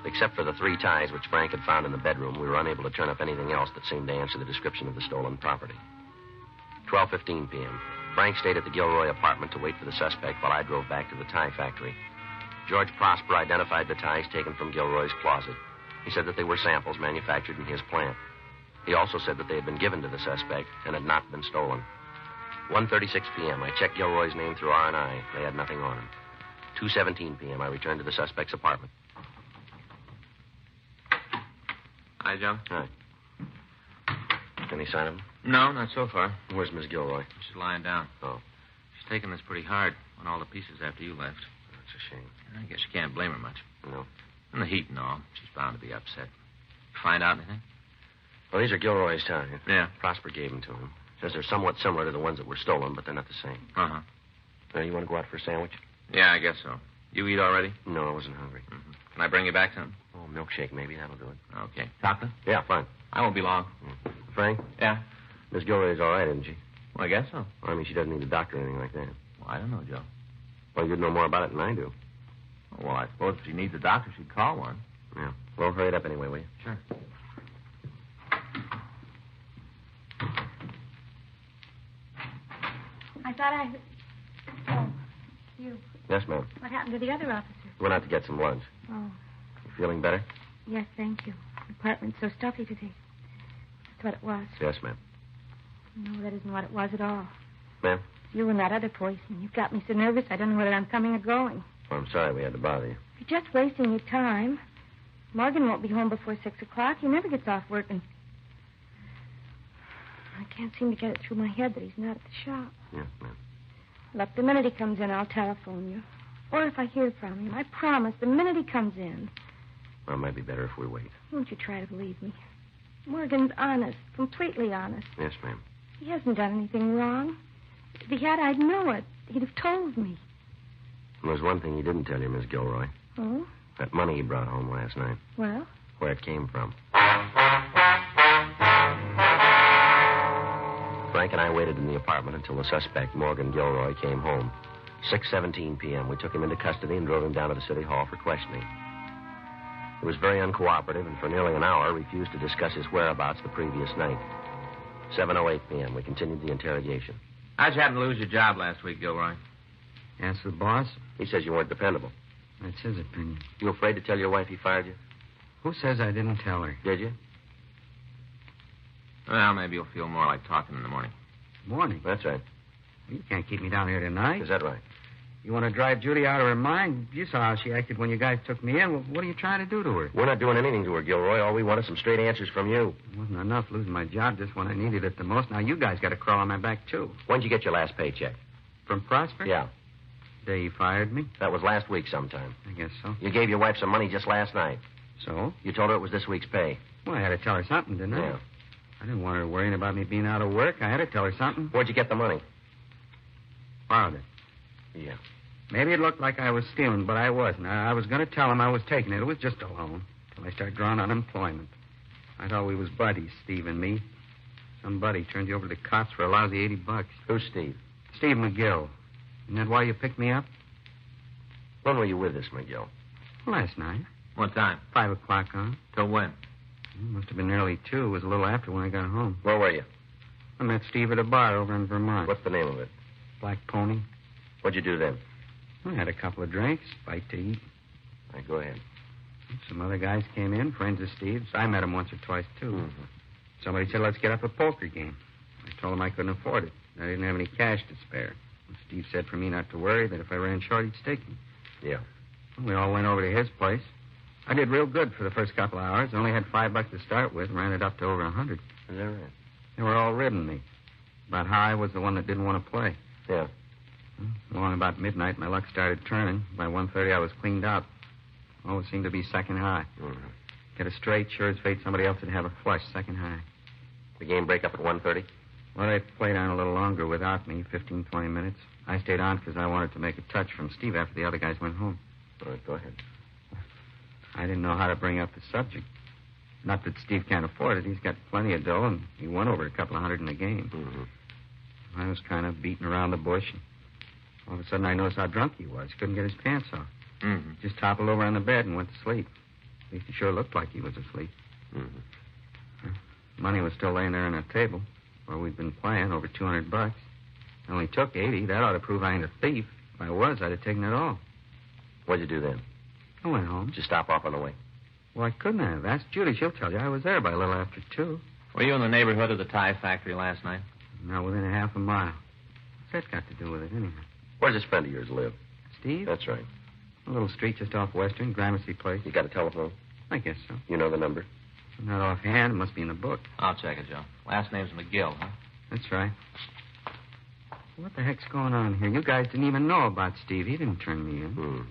Except for the 3 ties which Frank had found in the bedroom, we were unable to turn up anything else that seemed to answer the description of the stolen property. 12:15 p.m. Frank stayed at the Gilroy apartment to wait for the suspect while I drove back to the tie factory. George Prosper identified the ties taken from Gilroy's closet. He said that they were samples manufactured in his plant. He also said that they had been given to the suspect and had not been stolen. 1:36 p.m. I checked Gilroy's name through R&I. They had nothing on him. 2:17 p.m. I returned to the suspect's apartment. Hi, Joe. Hi. Any sign of him? No, not so far. Where's Miss Gilroy? She's lying down. Oh. She's taking this pretty hard on all the pieces after you left. That's a shame. I guess you can't blame her much. No. And the heat and all. She's bound to be upset. Find out anything? Well, these are Gilroy's ties. Yeah. Prosper gave them to him. Says they're somewhat similar to the ones that were stolen, but they're not the same. Uh-huh. You want to go out for a sandwich? Yeah, I guess so. You eat already? No, I wasn't hungry. Mm-hmm. Can I bring you back some? Oh, milkshake, maybe. That'll do it. Okay. Chocolate? Yeah, fine. I won't be long. Frank? Yeah? Miss Gilroy's all right, isn't she? Well, I guess so. I mean, she doesn't need a doctor or anything like that. Well, I don't know, Joe. Well, you'd know more about it than I do. Well, I suppose if she needs a doctor, she'd call one. Yeah. Well, hurry it up anyway, will you? Sure. I thought I... Oh, you. Yes, ma'am. What happened to the other officer? Went out to get some lunch. Oh, You feeling better? yes, thank you. The apartment's so stuffy today. That's what it was. Yes, ma'am. No, that isn't what it was at all. Ma'am? You and that other poison. You've got me so nervous I don't know whether I'm coming or going. Well, I'm sorry we had to bother you. You're just wasting your time. Morgan won't be home before 6 o'clock. He never gets off work, and I can't seem to get it through my head that he's not at the shop. Yes, ma'am. Look, the minute he comes in, I'll telephone you. Or if I hear from him, I promise, the minute he comes in. Well, it might be better if we wait. Won't you try to believe me? Morgan's honest, completely honest. Yes, ma'am. He hasn't done anything wrong. If he had, I'd know it. He'd have told me. And there's one thing he didn't tell you, Miss Gilroy. Oh? That money he brought home last night. Well? Where it came from. Frank and I waited in the apartment until the suspect, Morgan Gilroy, came home. 6:17 p.m. We took him into custody and drove him down to the city hall for questioning. He was very uncooperative and for nearly an hour refused to discuss his whereabouts the previous night. 7:08 p.m. We continued the interrogation. How'd you happen to lose your job last week, Gilroy? Ask the boss. He says you weren't dependable. That's his opinion. You afraid to tell your wife he fired you? Who says I didn't tell her? Did you? Well, maybe you'll feel more like talking in the morning. Morning? That's right. You can't keep me down here tonight. Is that right? You want to drive Judy out of her mind? You saw how she acted when you guys took me in. Well, what are you trying to do to her? We're not doing anything to her, Gilroy. All we want is some straight answers from you. It wasn't enough losing my job just when I needed it the most. Now you guys got to crawl on my back, too. When'd you get your last paycheck? From Prosper? Yeah. The day he fired me? That was last week sometime. I guess so. You gave your wife some money just last night. So? You told her it was this week's pay. Well, I had to tell her something, didn't I? Yeah. I didn't want her worrying about me being out of work. I had to tell her something. Where'd you get the money? Borrowed it. Yeah. Maybe it looked like I was stealing, but I wasn't. I was going to tell him I was taking it. It was just a loan till I started drawing unemployment. I thought we was buddies, Steve and me. Some buddy turned you over to the cops for a lousy $80. Who's Steve? Steve McGill. Isn't that why you picked me up? When were you with this McGill? Last night. What time? 5 o'clock on. Till when? It must have been nearly 2. It was a little after when I got home. Where were you? I met Steve at a bar over in Vermont. What's the name of it? Black Pony. What'd you do then? I had a couple of drinks, bite to eat. All right, go ahead. Some other guys came in, friends of Steve's. I met him once or twice, too. Mm-hmm. Somebody said, let's get up a poker game. I told him I couldn't afford it. I didn't have any cash to spare. And Steve said for me not to worry, that if I ran short, he'd stake me. Yeah. We all went over to his place. I did real good for the first couple of hours. I only had $5 to start with, ran it up to over 100. Is that right? They were all ribbing me. About how I was the one that didn't want to play. Yeah. Along about midnight, my luck started turning. By 1:30, I was cleaned out. Always seemed to be second high. Mm-hmm. Get it straight, sure as fate, somebody else would have a flush, second high. The game break up at 1:30? Well, they played on a little longer without me, 15, 20 minutes. I stayed on because I wanted to make a touch from Steve after the other guys went home. All right, go ahead. I didn't know how to bring up the subject. Not that Steve can't afford it. He's got plenty of dough, and he won over a couple of hundred in the game. Mm-hmm. I was kind of beating around the bush. And all of a sudden, I noticed how drunk he was. He couldn't get his pants off. Mm-hmm. Just toppled over on the bed and went to sleep. At least he sure looked like he was asleep. Mm-hmm. Money was still laying there on a table where we'd been playing, over $200. I only took 80. That ought to prove I ain't a thief. If I was, I'd have taken it all. What'd you do then? I went home. Did you stop off on the way? Well, I couldn't have. Ask Judy. She'll tell you. I was there by a little after 2. Were you in the neighborhood of the tie factory last night? Not within a half a mile. What's that got to do with it, anyhow? Where does this friend of yours live? Steve? That's right. A little street just off Western, Gramercy Place. You got a telephone? I guess so. You know the number? Not offhand. It must be in the book. I'll check it, Joe. Last name's McGill, huh? That's right. What the heck's going on here? You guys didn't even know about Steve. He didn't turn me in.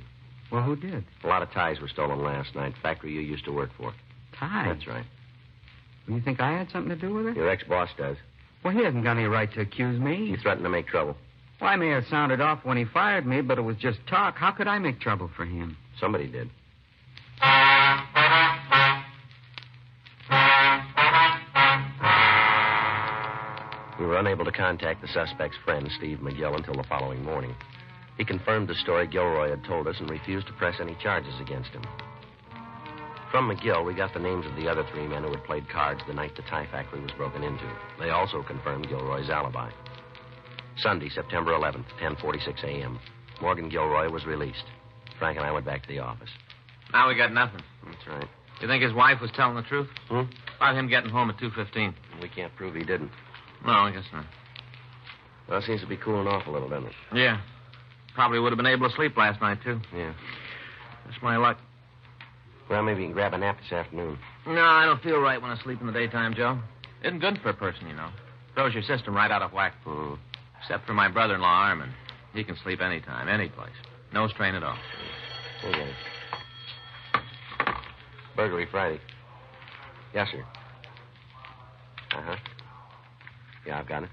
Well, who did? A lot of ties were stolen last night. Factory you used to work for. Ties? That's right. You think I had something to do with it? Your ex-boss does. Well, he hasn't got any right to accuse me. You threatened to make trouble. Well, I may have sounded off when he fired me, but it was just talk. How could I make trouble for him? Somebody did. We were unable to contact the suspect's friend, Steve McGill, until the following morning. He confirmed the story Gilroy had told us and refused to press any charges against him. From McGill, we got the names of the other 3 men who had played cards the night the tie factory was broken into. They also confirmed Gilroy's alibi. Sunday, September 11th, 10:46 a.m. Morgan Gilroy was released. Frank and I went back to the office. Now we got nothing. That's right. You think his wife was telling the truth? Hmm? About him getting home at 2:15. We can't prove he didn't. No, I guess not. Well, it seems to be cooling off a little, doesn't it? Yeah. Probably would have been able to sleep last night, too. Yeah. That's my luck. Well, maybe you can grab a nap this afternoon. No, I don't feel right when I sleep in the daytime, Joe. Isn't good for a person, you know. Throws your system right out of whack. Mm. Except for my brother-in-law, Armin. He can sleep anytime, any place. No strain at all. Okay. Burglary Friday. Yes, sir. Uh-huh. Yeah, I've got it.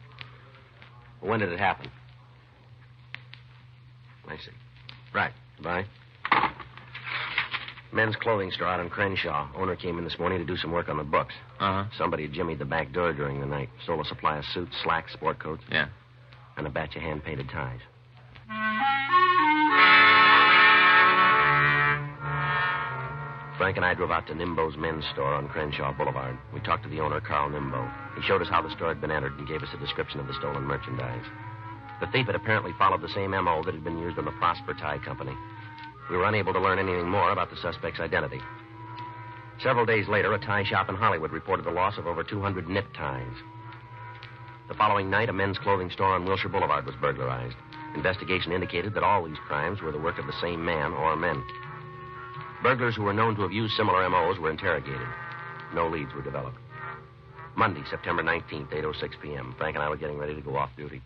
Well, when did it happen? I see. Right. Goodbye. Men's clothing store out on Crenshaw. Owner came in this morning to do some work on the books. Uh-huh. Somebody had jimmied the back door during the night. Stole a supply of suits, slacks, sport coats. Yeah. And a batch of hand-painted ties. Frank and I drove out to Nimbo's men's store on Crenshaw Boulevard. We talked to the owner, Carl Nimbo. He showed us how the store had been entered and gave us a description of the stolen merchandise. The thief had apparently followed the same M.O. that had been used on the Prosper Tie Company. We were unable to learn anything more about the suspect's identity. Several days later, a tie shop in Hollywood reported the loss of over 200 knit ties. The following night, a men's clothing store on Wilshire Boulevard was burglarized. Investigation indicated that all these crimes were the work of the same man or men. Burglars who were known to have used similar M.O.s were interrogated. No leads were developed. Monday, September 19th, 8:06 p.m. Frank and I were getting ready to go off duty.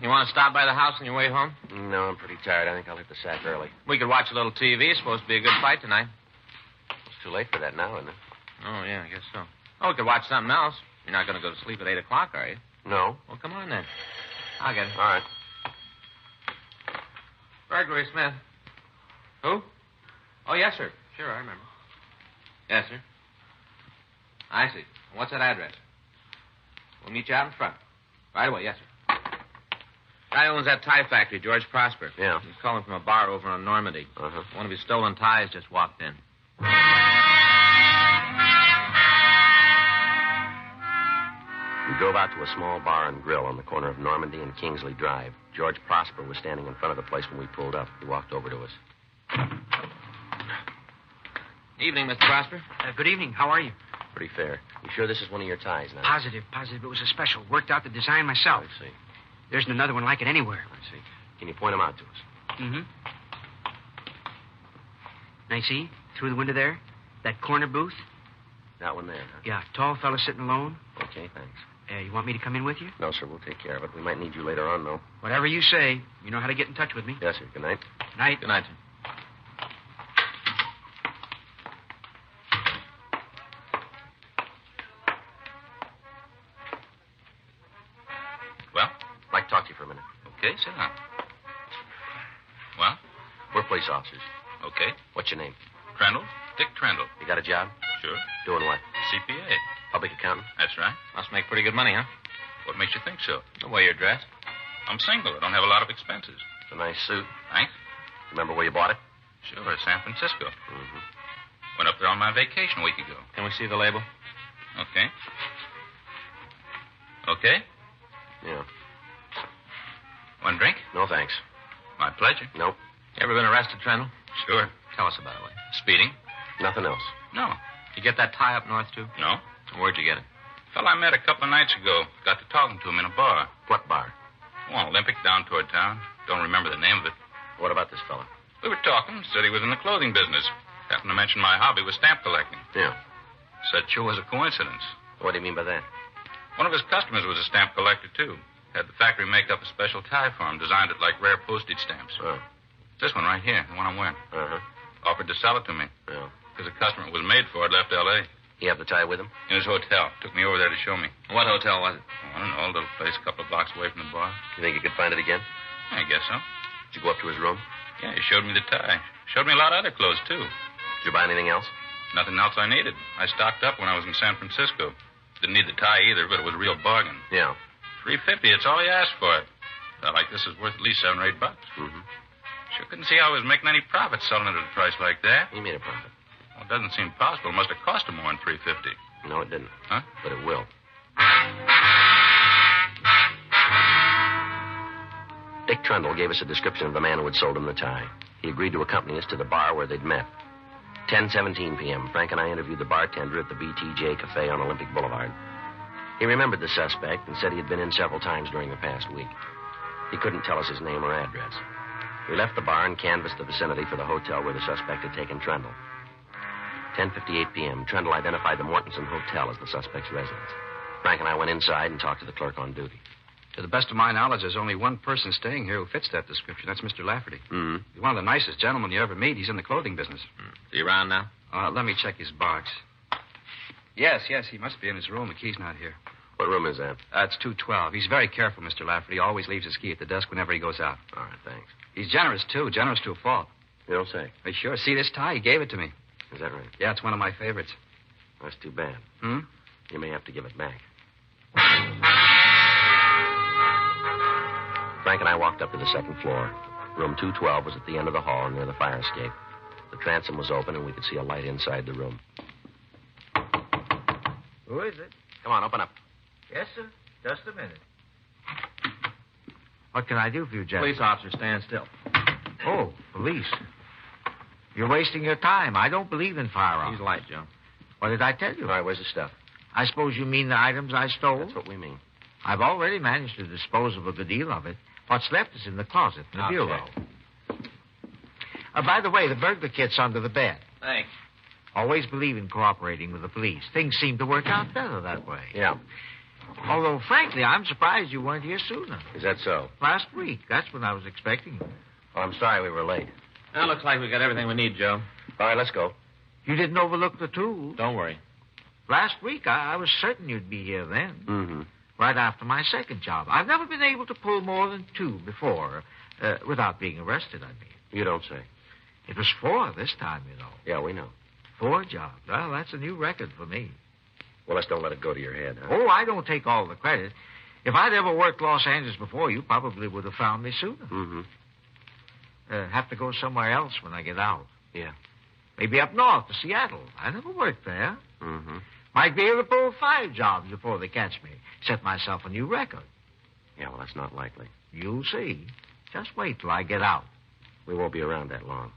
You want to stop by the house on your way home? No, I'm pretty tired. I think I'll hit the sack early. We could watch a little TV. It's supposed to be a good fight tonight. It's too late for that now, isn't it? Oh, yeah, I guess so. Oh, we could watch something else. You're not going to go to sleep at 8 o'clock, are you? No. Well, come on then. I'll get it. All right. Burglary, Smith. Who? Oh, yes, sir. Sure, I remember. Yes, sir. I see. What's that address? We'll meet you out in front. Right away, yes, sir. Guy owns that tie factory, George Prosper. Yeah. He's calling from a bar over on Normandy. Uh-huh. One of his stolen ties just walked in. We drove out to a small bar and grill on the corner of Normandy and Kingsley Drive. George Prosper was standing in front of the place when we pulled up. He walked over to us. Evening, Mr. Prosper. Good evening. How are you? Pretty fair. You sure this is one of your ties now? Positive. It was a special. Worked out the design myself. I see. There isn't another one like it anywhere. I see. Can you point them out to us? Mm-hmm. Now, see? Through the window there? That corner booth? That one there, huh? Yeah, tall fella sitting alone. Okay, thanks. You want me to come in with you? No, sir, we'll take care of it. We might need you later on, though. Whatever you say. You know how to get in touch with me. Yes, sir. Good night. Night. Good night, sir. Well? I'd like to talk to you for a minute. Okay, sit down. Well? We're police officers. Okay. What's your name? Trendle? Dick Trendle. You got a job? Sure. Doing what? CPA. Public accountant? That's right. Must make pretty good money, huh? What makes you think so? The way you're dressed. I'm single. I don't have a lot of expenses. It's a nice suit. Thanks. Remember where you bought it? Sure, San Francisco. Mm-hmm. Went up there on my vacation a week ago. Can we see the label? Okay. Okay? Yeah. One drink? No, thanks. My pleasure. Nope. You ever been arrested, Trendle? Sure. Tell us about it. Speeding? Nothing else. No. You get that tie up north, too? No. Where'd you get it? Fellow I met a couple of nights ago. Got to talking to him in a bar. What bar? Oh, Olympic down toward town. Don't remember the name of it. What about this fella? We were talking. Said he was in the clothing business. Happened to mention my hobby was stamp collecting. Yeah. Said sure was a coincidence. What do you mean by that? One of his customers was a stamp collector, too. Had the factory make up a special tie for him. Designed it like rare postage stamps. Oh. This one right here, the one I'm wearing. Uh-huh. Offered to sell it to me. Yeah. Because the customer it was made for had left L.A. You have the tie with him? In his hotel. Took me over there to show me. What hotel was it? Oh, I don't know, a little place a couple of blocks away from the bar. You think you could find it again? I guess so. Did you go up to his room? Yeah, he showed me the tie. Showed me a lot of other clothes, too. Did you buy anything else? Nothing else I needed. I stocked up when I was in San Francisco. Didn't need the tie either, but it was a real bargain. Yeah. $3.50, it's all he asked for it. Felt like this is worth at least $7 or $8. Mm-hmm. Sure couldn't see how he was making any profit selling it at a price like that. He made a profit. Well, it doesn't seem possible. It must have cost him more than $3.50. No, it didn't. Huh? But it will. Dick Trundle gave us a description of the man who had sold him the tie. He agreed to accompany us to the bar where they'd met. 10:17 p.m. Frank and I interviewed the bartender at the BTJ Cafe on Olympic Boulevard. He remembered the suspect and said he had been in several times during the past week. He couldn't tell us his name or address. We left the bar and canvassed the vicinity for the hotel where the suspect had taken Trundle. 10:58 p.m. Trundle identified the Mortensen Hotel as the suspect's residence. Frank and I went inside and talked to the clerk on duty. To the best of my knowledge, there's only one person staying here who fits that description. That's Mr. Lafferty. Mm-hmm. He's one of the nicest gentlemen you ever meet. He's in the clothing business. Is he around now? Let me check his box. Yes, he must be in his room. The key's not here. What room is that? It's 212. He's very careful, Mr. Lafferty. Always leaves his key at the desk whenever he goes out. All right, thanks. He's generous, too. Generous to a fault. You don't say. Sure. See this tie? He gave it to me. Is that right? Yeah, it's one of my favorites. That's too bad. Hmm? You may have to give it back. Frank and I walked up to the second floor. Room 212 was at the end of the hall near the fire escape. The transom was open, and we could see a light inside the room. Who is it? Come on, open up. Yes, sir. Just a minute. What can I do for you, gentlemen? Police officer, stand still. Oh, police. You're wasting your time. I don't believe in firearms. He's light, Joe. What did I tell you? All right, where's the stuff? I suppose you mean the items I stole? That's what we mean. I've already managed to dispose of a good deal of it. What's left is in the closet, in the Okay. bureau. By the way, the burglar kit's under the bed. Thanks. Always believe in cooperating with the police. Things seem to work out better that way. Yeah. Although, frankly, I'm surprised you weren't here sooner. Is that so? Last week. That's when I was expecting you. Well, I'm sorry we were late. Well, looks like we got everything we need, Joe. All right, let's go. You didn't overlook the tools. Don't worry. Last week, I was certain you'd be here then. Mm-hmm. Right after my second job. I've never been able to pull more than 2 before, without being arrested, I mean. You don't say. It was 4 this time, you know. Yeah, we know. 4 jobs. Well, that's a new record for me. Well, let's don't let it go to your head, huh? Oh, I don't take all the credit. If I'd ever worked Los Angeles before, you probably would have found me sooner. Mm-hmm. Have to go somewhere else when I get out. Yeah. Maybe up north to Seattle. I never worked there. Mm-hmm. Might be able to pull 5 jobs before they catch me. Set myself a new record. Yeah, well, that's not likely. You'll see. Just wait till I get out. We won't be around that long.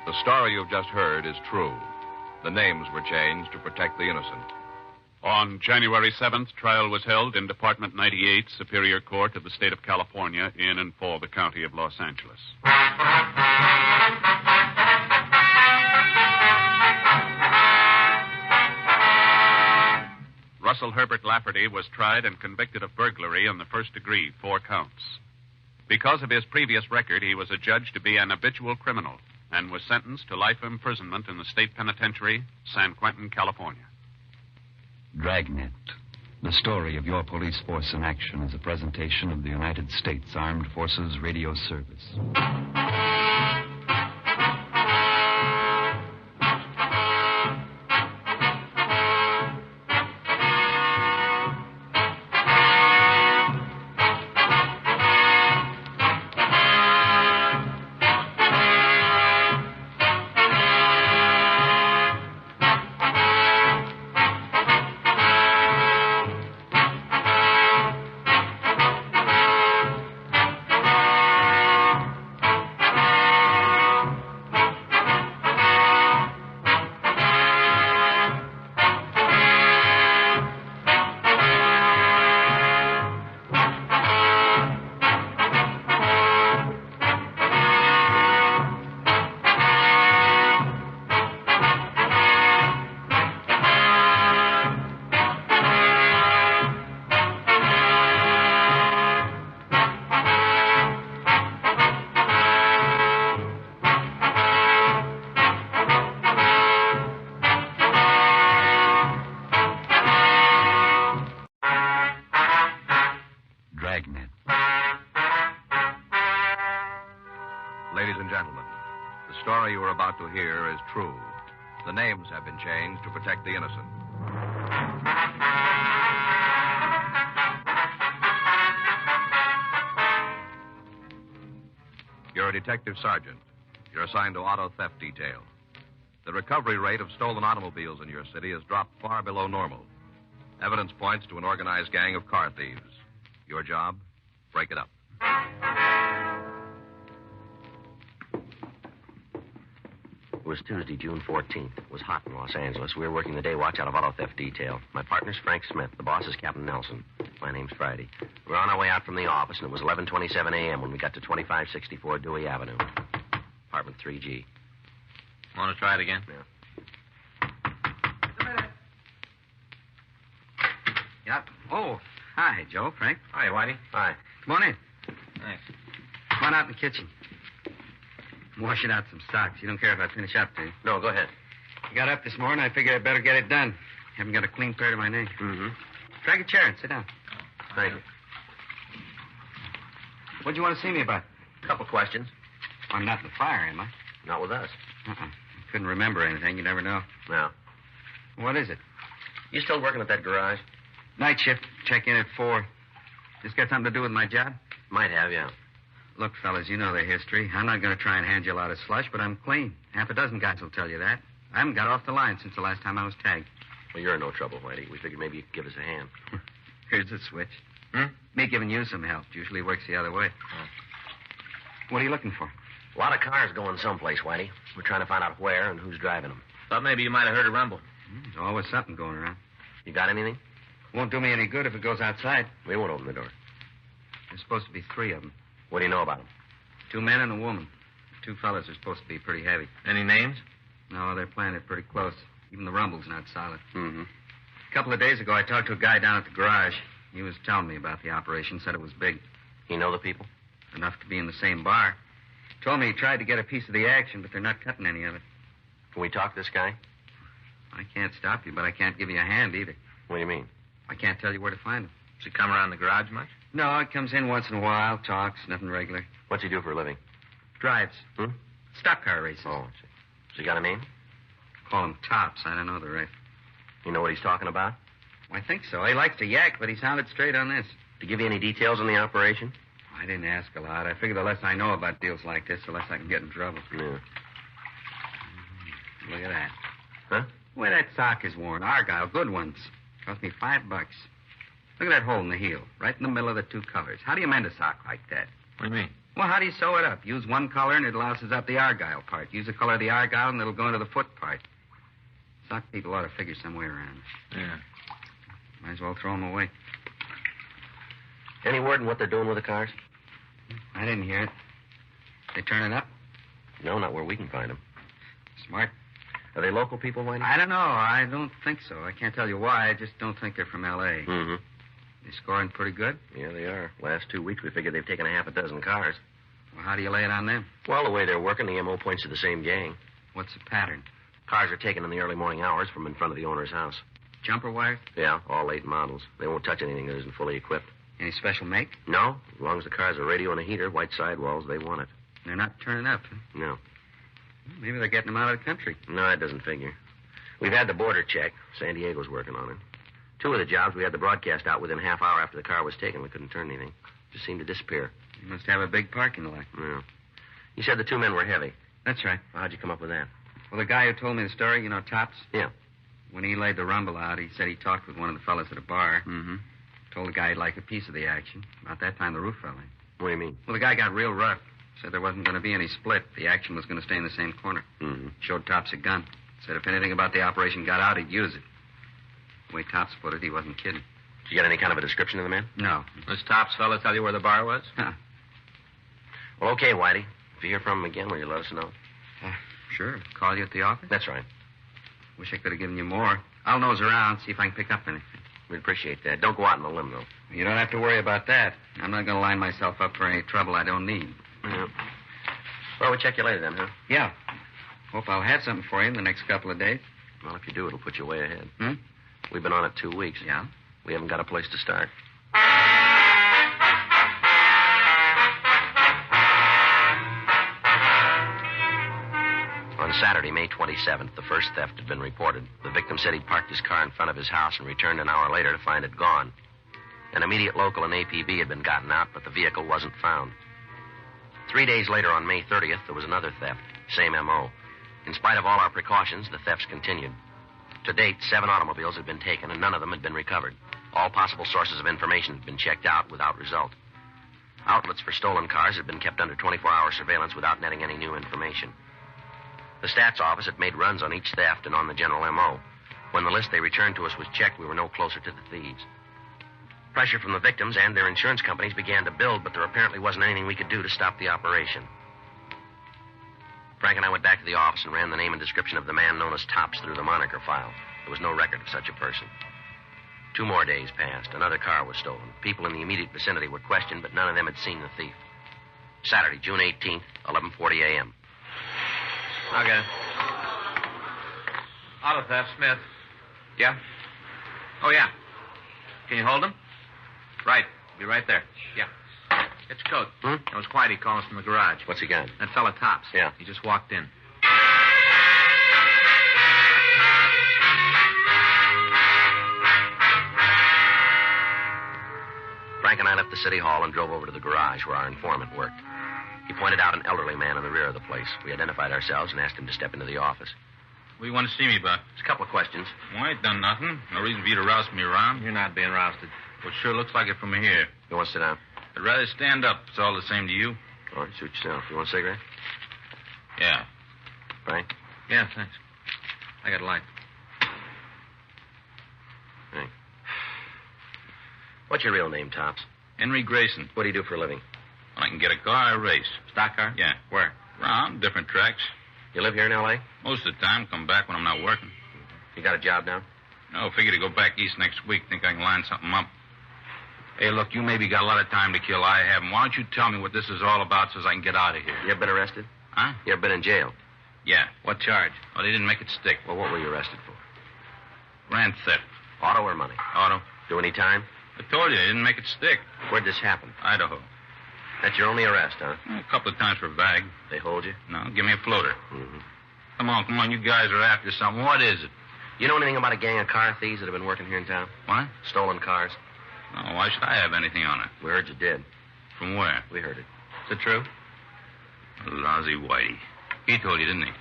The story you've just heard is true. The names were changed to protect the innocent. On January 7th, trial was held in Department 98, Superior Court of the State of California, in and for the County of Los Angeles. Russell Herbert Lafferty was tried and convicted of burglary in the first degree, 4 counts. Because of his previous record, he was adjudged to be an habitual criminal and was sentenced to life imprisonment in the state penitentiary, San Quentin, California. Dragnet, the story of your police force in action, is a presentation of the United States Armed Forces Radio Service. Dragnet. Ladies and gentlemen, the story you are about to hear is true. The names have been changed to protect the innocent. You're a detective sergeant. You're assigned to auto theft detail. The recovery rate of stolen automobiles in your city has dropped far below normal. Evidence points to an organized gang of car thieves. Your job? Break it up. It was Tuesday, June 14th. It was hot in Los Angeles. We were working the day watch out of auto theft detail. My partner's Frank Smith. The boss is Captain Nelson. My name's Friday. We were on our way out from the office, and it was 11:27 a.m. when we got to 2564 Dewey Avenue. Apartment 3G. Want to try it again? Yeah. Yep. Oh, hi, Joe, Frank. Hi, Whitey. Hi. Come on in. Thanks. Come on out in the kitchen. I'm washing out some socks. You don't care if I finish up, do you? No, go ahead. I got up this morning. I figured I'd better get it done. Haven't got a clean pair to my name. Mm-hmm. Drag a chair and sit down. Thank you. What'd you want to see me about? Couple questions. I'm not in the fire, am I? Not with us. I couldn't remember anything. You never know. No. What is it? You still working at that garage? Night shift. Check in at 4. This got something to do with my job? Might have, yeah. Look, fellas, you know the history. I'm not going to try and hand you a lot of slush, but I'm clean. Half a dozen guys will tell you that. I haven't got off the line since the last time I was tagged. Well, you're in no trouble, Whitey. We figured maybe you could give us a hand. Here's the switch. Me giving you some help. Usually works the other way. What are you looking for? A lot of cars going someplace, Whitey. We're trying to find out where and who's driving them. Thought maybe you might have heard a rumble. There's always something going around. You got anything? Won't do me any good if it goes outside. We won't open the door. There's supposed to be 3 of them. What do you know about them? 2 men and a woman. The 2 fellas are supposed to be pretty heavy. Any names? No, they're playing it pretty close. Even the rumble's not solid. Mm-hmm. A couple of days ago, I talked to a guy down at the garage. He was telling me about the operation, said it was big. You know the people? Enough to be in the same bar. Told me he tried to get a piece of the action, but they're not cutting any of it. Can we talk to this guy? I can't stop you, but I can't give you a hand either. What do you mean? I can't tell you where to find him. Does he come around the garage much? No, he comes in once in a while, talks, nothing regular. What's he do for a living? Drives. Stock car races. Oh, I see. Has he got a name? Call him Tops. I don't know the rest. You know what he's talking about? I think so. He likes to yak, but he sounded straight on this. To give you any details on the operation? I didn't ask a lot. I figure the less I know about deals like this, the less I can get in trouble. Yeah. Look at that. Huh? Where that sock is worn. Argyle, good ones. Cost me $5. Look at that hole in the heel, right in the middle of the 2 colors. How do you mend a sock like that? What do you mean? Well, how do you sew it up? Use one color and it louses up the Argyle part. Use the color of the Argyle and it'll go into the foot part. Sock people ought to figure some way around it. Yeah. Might as well throw them away. Any word on what they're doing with the cars? I didn't hear it. They turning up? No, not where we can find them. Smart. Are they local people, Wayne? I don't know. I don't think so. I can't tell you why. I just don't think they're from L.A. Mm-hmm. They scoring pretty good? Yeah, they are. Last 2 weeks, we figured they've taken a half a dozen cars. Well, how do you lay it on them? Well, the way they're working, the M.O. points to the same gang. What's the pattern? Cars are taken in the early morning hours from in front of the owner's house. Jumper wires? Yeah, all late models. They won't touch anything that isn't fully equipped. Any special make? No. As long as the car's a radio and a heater, white sidewalls, they want it. They're not turning up, huh? No. Well, maybe they're getting them out of the country. No, it doesn't figure. We've had the border checked. San Diego's working on it. 2 of the jobs, we had the broadcast out within a half hour after the car was taken. We couldn't turn anything. Just seemed to disappear. You must have a big parking lot. Yeah. You said the 2 men were heavy. That's right. Well, how'd you come up with that? Well, the guy who told me the story, you know, Tops? Yeah. When he laid the rumble out, he said he talked with one of the fellas at a bar. Mm-hmm. Told the guy he'd like a piece of the action. About that time, the roof fell in. What do you mean? Well, the guy got real rough. Said there wasn't going to be any split. The action was going to stay in the same corner. Mm-hmm. Showed Tops a gun. Said if anything about the operation got out, he'd use it. The way Tops put it, he wasn't kidding. Did you get any kind of a description of the man? No. This Tops fella tell you where the bar was? Huh. Well, okay, Whitey. If you hear from him again, will you let us know? Sure. Call you at the office? That's right. Wish I could have given you more. I'll nose around, see if I can pick up anything. We'd appreciate that. Don't go out on a limb, though. You don't have to worry about that. I'm not going to line myself up for any trouble I don't need. Yeah. Well, we'll check you later then, huh? Yeah. Hope I'll have something for you in the next couple of days. Well, if you do, it'll put you way ahead. Hmm? We've been on it 2 weeks. Yeah? We haven't got a place to start. On Saturday, May 27th, the first theft had been reported. The victim said he'd parked his car in front of his house and returned an hour later to find it gone. An immediate local and APB had been gotten out, but the vehicle wasn't found. 3 days later, on May 30th, there was another theft. Same M.O. In spite of all our precautions, the thefts continued. To date, 7 automobiles had been taken, and none of them had been recovered. All possible sources of information had been checked out without result. Outlets for stolen cars had been kept under 24-hour surveillance without netting any new information. The stats office had made runs on each theft and on the general M.O. When the list they returned to us was checked, we were no closer to the thieves. Pressure from the victims and their insurance companies began to build, but there apparently wasn't anything we could do to stop the operation. Frank and I went back to the office and ran the name and description of the man known as Tops through the moniker file. There was no record of such a person. 2 more days passed. Another car was stolen. People in the immediate vicinity were questioned, but none of them had seen the thief. Saturday, June 18th, 11:40 a.m. Okay. Auto theft, Smith. Yeah? Oh, yeah. Can you hold him? Right. Be right there. Yeah. Get your coat. That was Whitey calling from the garage. What's he got? That fella Tops. Yeah. He just walked in. Frank Frank and I left the city hall and drove over to the garage where our informant worked. He pointed out an elderly man in the rear of the place. We identified ourselves and asked him to step into the office. What do you want to see me about? Just a couple of questions. Well, I ain't done nothing. No reason for you to roust me around. You're not being rousted. Well, it sure looks like it from here. You want to sit down? I'd rather stand up. It's all the same to you. All right, suit yourself. You want a cigarette? Yeah. Frank? Yeah, thanks. I got a light. Frank. What's your real name, Tops? Henry Grayson. What do you do for a living? When I can get a car, I race. Stock car? Yeah. Where? Around different tracks. You live here in L.A.? Most of the time, come back when I'm not working. You got a job now? No, figure to go back east next week. Think I can line something up. Hey, look, you maybe got a lot of time to kill. I haven't. Why don't you tell me what this is all about so I can get out of here? You ever been arrested? Huh? You ever been in jail? Yeah. What charge? Well, they didn't make it stick. Well, what were you arrested for? Grand theft. Auto or money? Auto. Do any time? I told you, they didn't make it stick. Where'd this happen? Idaho. That's your only arrest, huh? A couple of times for a bag. They hold you? No, give me a floater. Mm-hmm. Come on, you guys are after something. What is it? You know anything about a gang of car thieves that have been working here in town? What? Stolen cars? No, why should I have anything on it? We heard you did. From where? We heard it. Is it true? Lousy Whitey. He told you, didn't he?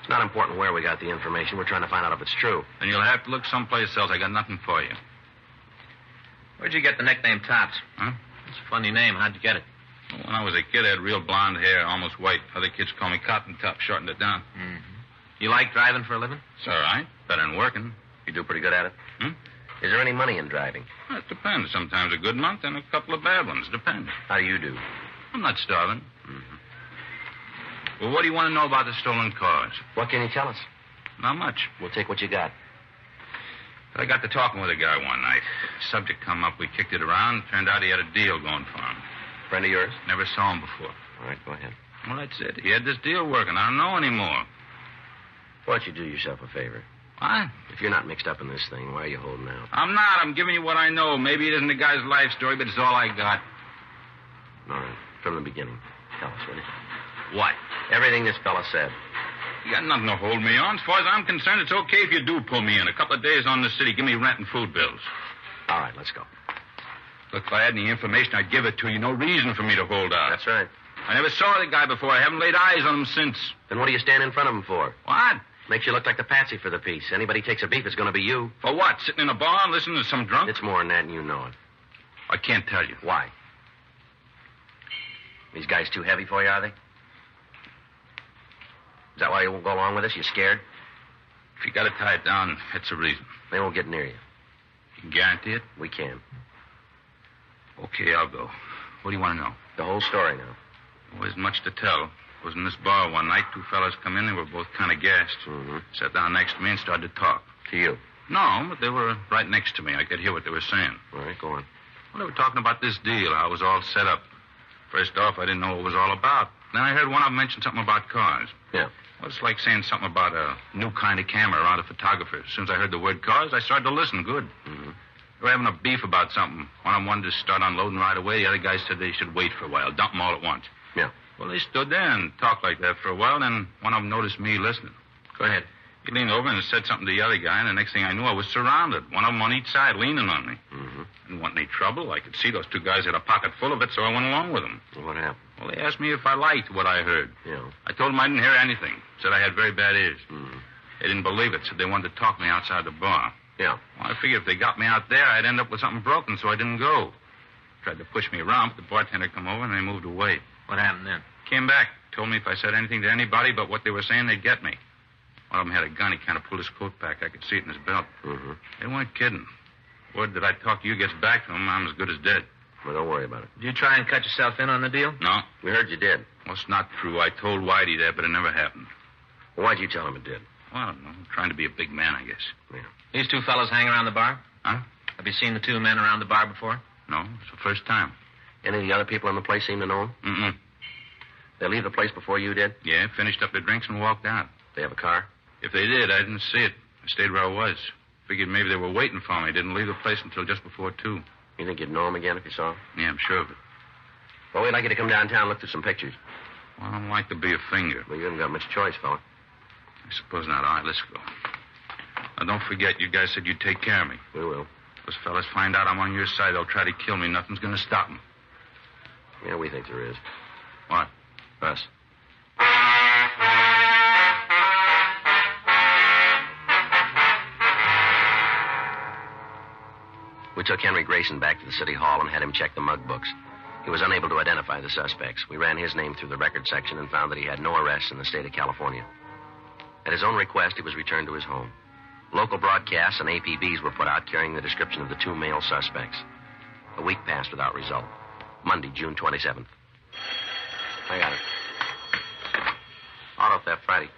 It's not important where we got the information. We're trying to find out if it's true. Then you'll have to look someplace else. I got nothing for you. Where'd you get the nickname Tops? Huh? It's a funny name. How'd you get it? Well, when I was a kid, I had real blonde hair, almost white. Other kids call me Cotton Top, shortened it down. Mm-hmm. You like driving for a living? It's all right. Better than working. You do pretty good at it? Hmm? Is there any money in driving? Well, it depends. Sometimes a good month and a couple of bad ones. Depends. How do you do? I'm not starving. Mm-hmm. Well, what do you want to know about the stolen cars? What can you tell us? Not much. We'll take what you got. I got to talking with a guy one night. Subject come up. We kicked it around. Turned out he had a deal going for him. Friend of yours? Never saw him before. All right, go ahead. Well, that's it. He had this deal working. I don't know anymore. Why don't you do yourself a favor? What? If you're not mixed up in this thing, why are you holding out? I'm not. I'm giving you what I know. Maybe it isn't the guy's life story, but it's all I got. All right. From the beginning. Tell us, will you? What? Everything this fella said. You got nothing to hold me on. As far as I'm concerned, it's okay if you do pull me in. A couple of days on the city. Give me rent and food bills. All right, let's go. Look, if I had any information, I'd give it to you. No reason for me to hold out. That's right. I never saw the guy before. I haven't laid eyes on him since. Then what do you stand in front of him for? What? Makes you look like the patsy for the piece. Anybody takes a beef, it's going to be you. For what? Sitting in a bar and listening to some drunk? It's more than that, and you know it. I can't tell you. Why? These guys too heavy for you, are they? Is that why you won't go along with us? You scared? If you got to tie it down, that's a reason. They won't get near you. You can guarantee it? We can. Okay, I'll go. What do you want to know? The whole story now. There wasn't much to tell. I was in this bar one night. Two fellas come in. They were both kind of gassed. Mm-hmm. Sat down next to me and started to talk. To you? No, but they were right next to me. I could hear what they were saying. All right, go on. Well, they were talking about this deal, how it was all set up. First off, I didn't know what it was all about. Then I heard one of them mention something about cars. Yeah. Well, it's like saying something about a new kind of camera around a photographer. As soon as I heard the word cars, I started to listen good. Mm-hmm. They were having a beef about something. One of them wanted to start unloading right away. The other guy said they should wait for a while, dump them all at once. Yeah. Well, they stood there and talked like that for a while, then one of them noticed me listening. Go ahead. He leaned over and said something to the other guy, and the next thing I knew, I was surrounded. One of them on each side, leaning on me. Mm-hmm. Didn't want any trouble. I could see those two guys had a pocket full of it, so I went along with them. Well, what happened? Well, they asked me if I liked what I heard. Yeah. I told them I didn't hear anything. Said I had very bad ears. Mm-hmm. They didn't believe it, said they wanted to talk me outside the bar. Yeah. Well, I figured if they got me out there, I'd end up with something broken, so I didn't go. Tried to push me around, but the bartender come over and they moved away. What happened then? Came back, told me if I said anything to anybody but what they were saying, they'd get me. One of them had a gun. He kind of pulled his coat back. I could see it in his belt. Mm-hmm. They weren't kidding. Word that I talk to you gets back to him, I'm as good as dead. Well, don't worry about it. Did you try and cut yourself in on the deal? No. We heard you did. Well, it's not true. I told Whitey that, but it never happened. Well, why'd you tell him it did? Well, I don't know. I'm trying to be a big man, I guess. Yeah. These two fellows hang around the bar? Huh? Have you seen the two men around the bar before? No, it's the first time. Any of the other people in the place seem to know him? Mm-mm. They leave the place before you did? Yeah, finished up their drinks and walked out. They have a car? If they did, I didn't see it. I stayed where I was. Figured maybe they were waiting for me. Didn't leave the place until just before 2. You think you'd know him again if you saw him? Yeah, I'm sure of it. Well, we'd like you to come downtown and look through some pictures. Well, I don't like to be a finger. Well, you haven't got much choice, fella. I suppose not. All right, let's go. Now, don't forget, you guys said you'd take care of me. We will. Those fellas find out I'm on your side, they'll try to kill me. Nothing's going to stop them. Yeah, we think there is. What? Us. We took Henry Grayson back to the city hall and had him check the mug books. He was unable to identify the suspects. We ran his name through the record section and found that he had no arrests in the state of California. At his own request, he was returned to his home. Local broadcasts and APBs were put out carrying the description of the 2 male suspects. A week passed without result. Monday, June 27th. I got it. Auto theft Friday.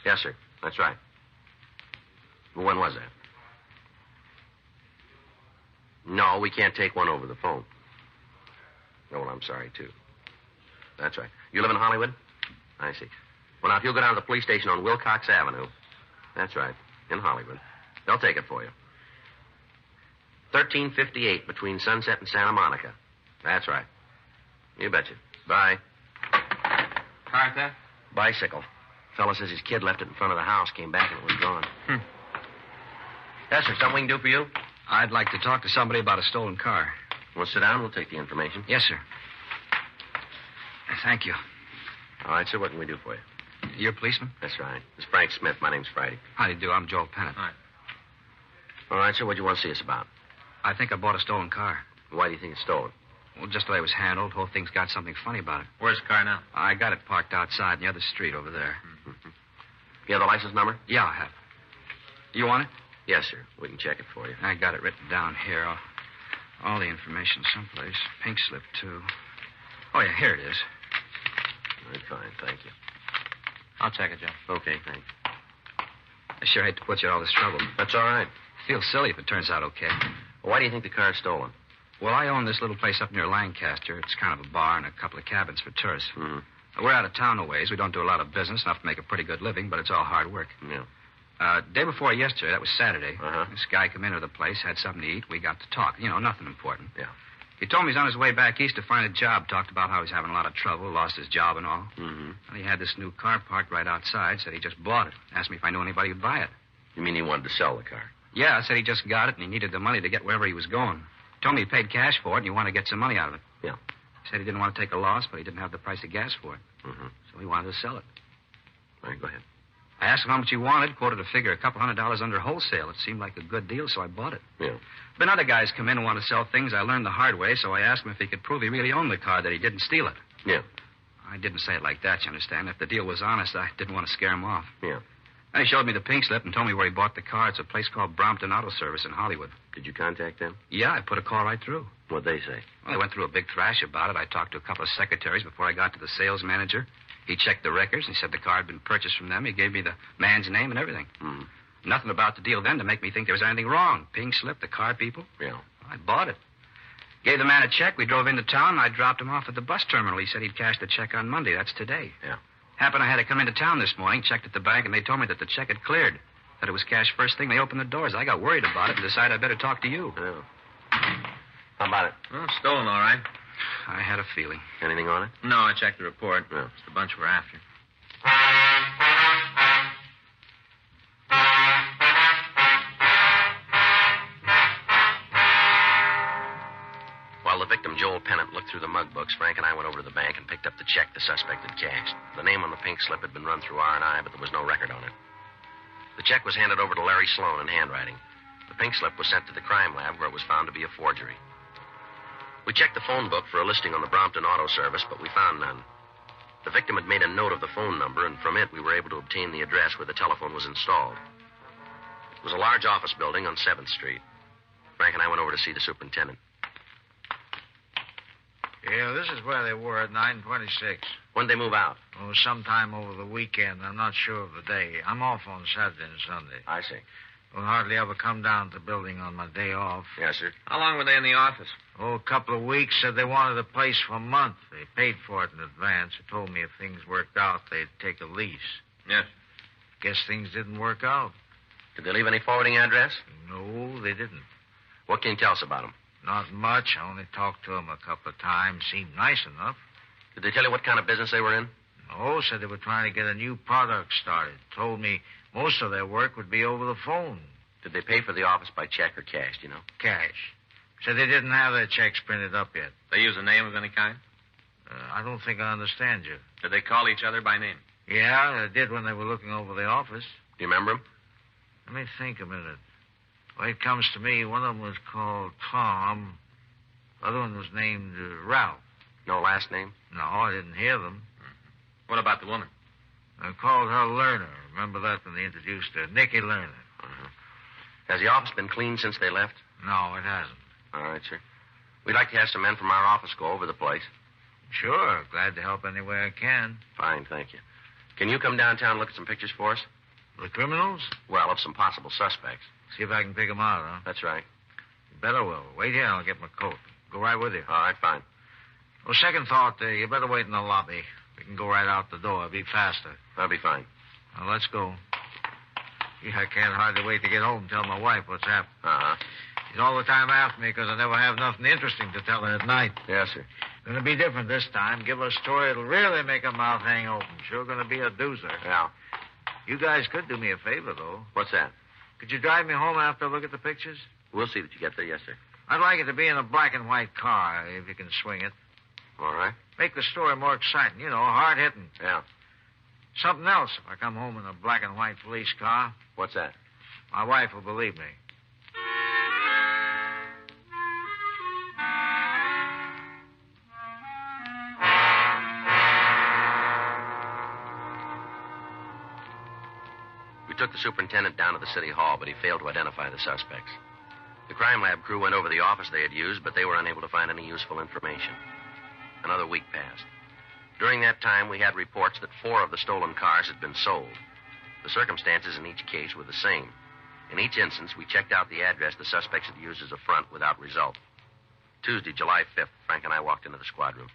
Yes, sir. That's right. Well, when was that? No, we can't take one over the phone. Oh, well, I'm sorry, too. That's right. You live in Hollywood? I see. Well, now, if you'll go down to the police station on Wilcox Avenue. That's right. In Hollywood. They'll take it for you. 1358 between Sunset and Santa Monica. That's right. You betcha. Bye. Car theft? Bicycle. Fella says his kid left it in front of the house, came back, and it was gone. Yes, sir. Something we can do for you? I'd like to talk to somebody about a stolen car. Well, sit down. We'll take the information. Yes, sir. Thank you. All right, sir. What can we do for you? You're a policeman? That's right. It's Frank Smith. My name's Friday. How do you do? I'm Joel Pennant. All right, sir. What do you want to see us about? I think I bought a stolen car. Why do you think it's stolen? Well, just the way it was handled. Whole thing's got something funny about it. Where's the car now? I got it parked outside in the other street over there. You have the license number? Yeah, I have. You want it? Yes, sir. We can check it for you. I got it written down here. All the information someplace. Pink slip, too. Oh, yeah, here it is. All right, fine. Thank you. I'll check it, Joe. Okay, thanks. I sure hate to put you in all this trouble. That's all right. Feels silly if it turns out okay. Well, why do you think the car's stolen? Well, I own this little place up near Lancaster. It's kind of a bar and a couple of cabins for tourists. Mm-hmm. We're out of town a ways. We don't do a lot of business, enough to make a pretty good living, but it's all hard work. Yeah. Day before yesterday, that was Saturday, Uh-huh. This guy come into the place, had something to eat. We got to talk. You know, nothing important. Yeah. He told me he's on his way back east to find a job. Talked about how he's having a lot of trouble, lost his job and all. Mm-hmm. And he had this new car parked right outside, said he just bought it. Asked me if I knew anybody who'd buy it. You mean he wanted to sell the car? Yeah, I said he just got it and he needed the money to get wherever he was going. Told me he paid cash for it and he wanted to get some money out of it. Yeah. He said he didn't want to take a loss, but he didn't have the price of gas for it. Mm-hmm. So he wanted to sell it. All right, go ahead. I asked him how much he wanted, quoted a figure a couple $100 under wholesale. It seemed like a good deal, so I bought it. Yeah. Been other guys come in and want to sell things. I learned the hard way, so I asked him if he could prove he really owned the car, that he didn't steal it. Yeah. I didn't say it like that, you understand. If the deal was honest, I didn't want to scare him off. Yeah. And he showed me the pink slip and told me where he bought the car. It's a place called Brompton Auto Service in Hollywood. Did you contact them? Yeah, I put a call right through. What'd they say? Well, they went through a big thrash about it. I talked to a couple of secretaries before I got to the sales manager. He checked the records and he said the car had been purchased from them. He gave me the man's name and everything. Mm-hmm. Nothing about the deal then to make me think there was anything wrong. Pink slip, the car people. Yeah. I bought it. Gave the man a check. We drove into town and I dropped him off at the bus terminal. He said he'd cash the check on Monday. That's today. Yeah. Happened I had to come into town this morning, checked at the bank, and they told me that the check had cleared. That it was cashed first thing they opened the doors. I got worried about it and decided I better talk to you. Yeah. How about it? Well, stolen, all right. I had a feeling. Anything on it? No, I checked the report. Yeah. It's the bunch we're after. While the victim, Joel Pennant, looked through the mug books, Frank and I went over to the bank and picked up the check the suspect had cashed. The name on the pink slip had been run through R&I, but there was no record on it. The check was handed over to Larry Sloan in handwriting. The pink slip was sent to the crime lab, where it was found to be a forgery. We checked the phone book for a listing on the Brompton Auto Service, but we found none. The victim had made a note of the phone number, and from it we were able to obtain the address where the telephone was installed. It was a large office building on 7th Street. Frank and I went over to see the superintendent. Yeah, this is where they were at 9:26. When'd they move out? Oh, sometime over the weekend. I'm not sure of the day. I'm off on Saturday and Sunday. I see. Will hardly ever come down to the building on my day off. Yes, sir. How long were they in the office? Oh, a couple of weeks. Said they wanted the place for a month. They paid for it in advance. They told me if things worked out, they'd take a lease. Yes. Guess things didn't work out. Did they leave any forwarding address? No, they didn't. What can you tell us about them? Not much. I only talked to them a couple of times. Seemed nice enough. Did they tell you what kind of business they were in? No, said they were trying to get a new product started. Told me most of their work would be over the phone. Did they pay for the office by check or cash, do you know? Cash. Said they didn't have their checks printed up yet. They use a name of any kind? I don't think I understand you. Did they call each other by name? Yeah, they did when they were looking over the office. Do you remember them? Let me think a minute. Well, it comes to me, one of them was called Tom. The other one was named Ralph. No last name? No, I didn't hear them. What about the woman? I called her Lerner. Remember that when they introduced her? Nicky Lerner. Has the office been cleaned since they left? No, it hasn't. All right, sir. We'd like to have some men from our office go over the place. Sure. Glad to help any way I can. Fine, thank you. Can you come downtown and look at some pictures for us? The criminals? Well, of some possible suspects. See if I can pick them out, huh? That's right. You better will. Wait here and I'll get my coat. Go right with you. All right, fine. Well, second thought, you better wait in the lobby. We can go right out the door. It'll be faster. That'll be fine. Now, let's go. Gee, I can't hardly wait to get home and tell my wife what's happened. Uh-huh. She's all the time after me because I never have nothing interesting to tell her at night. Yes, sir. Gonna be different this time. Give her a story that'll really make her mouth hang open. Sure gonna be a doozer. Yeah. You guys could do me a favor, though. What's that? Could you drive me home after I look at the pictures? We'll see that you get there, yes, sir. I'd like it to be in a black and white car, if you can swing it. All right. Make the story more exciting, hard-hitting. Yeah. Something else if I come home in a black and white police car. What's that? My wife will believe me. We took the superintendent down to the city hall, but he failed to identify the suspects. The crime lab crew went over the office they had used, but they were unable to find any useful information. Another week passed. During that time, we had reports that 4 of the stolen cars had been sold. The circumstances in each case were the same. In each instance, we checked out the address the suspects had used as a front without result. Tuesday, July 5th, Frank and I walked into the squad room.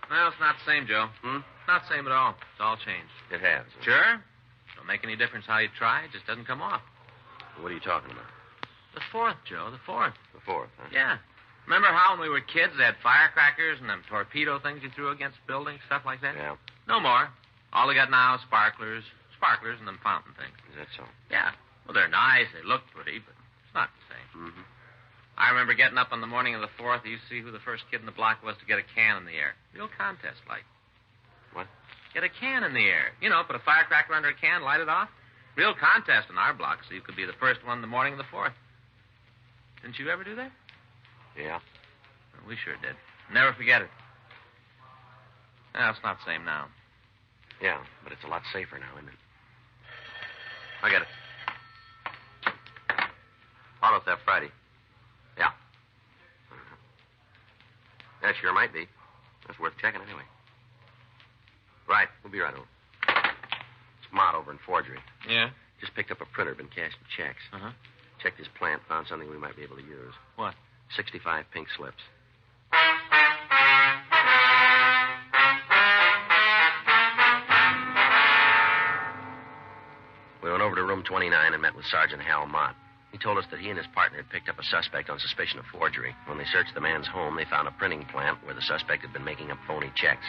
Well, it's not the same, Joe. Not the same at all. It's all changed. It has. Sure? Don't make any difference how you try. It just doesn't come off. What are you talking about? The 4th, Joe. The 4th. The 4th, huh? Yeah. Remember how when we were kids they had firecrackers and them torpedo things you threw against buildings, stuff like that? Yeah. No more. All they got now is sparklers and them fountain things. Is that so? Yeah. Well, they're nice. They look pretty, but it's not the same. Mm-hmm. I remember getting up on the morning of the 4th. You see who the first kid in the block was to get a can in the air. Real contest, like. What? Get a can in the air. Put a firecracker under a can, light it off. Real contest in our block, so you could be the first one in the morning of the 4th. Didn't you ever do that? Yeah. Well, we sure did. Never forget it. Well, it's not the same now. Yeah, but it's a lot safer now, isn't it? I got it. Auto theft Friday. Yeah. That sure might be. That's worth checking anyway. Right. We'll be right over. It's Mott over in forgery. Yeah? Just picked up a printer, been cashing checks. Uh-huh. Checked his plant, found something we might be able to use. What? 65 pink slips. We went over to room 29 and met with Sergeant Hal Mott. He told us that he and his partner had picked up a suspect on suspicion of forgery. When they searched the man's home, they found a printing plant where the suspect had been making up phony checks.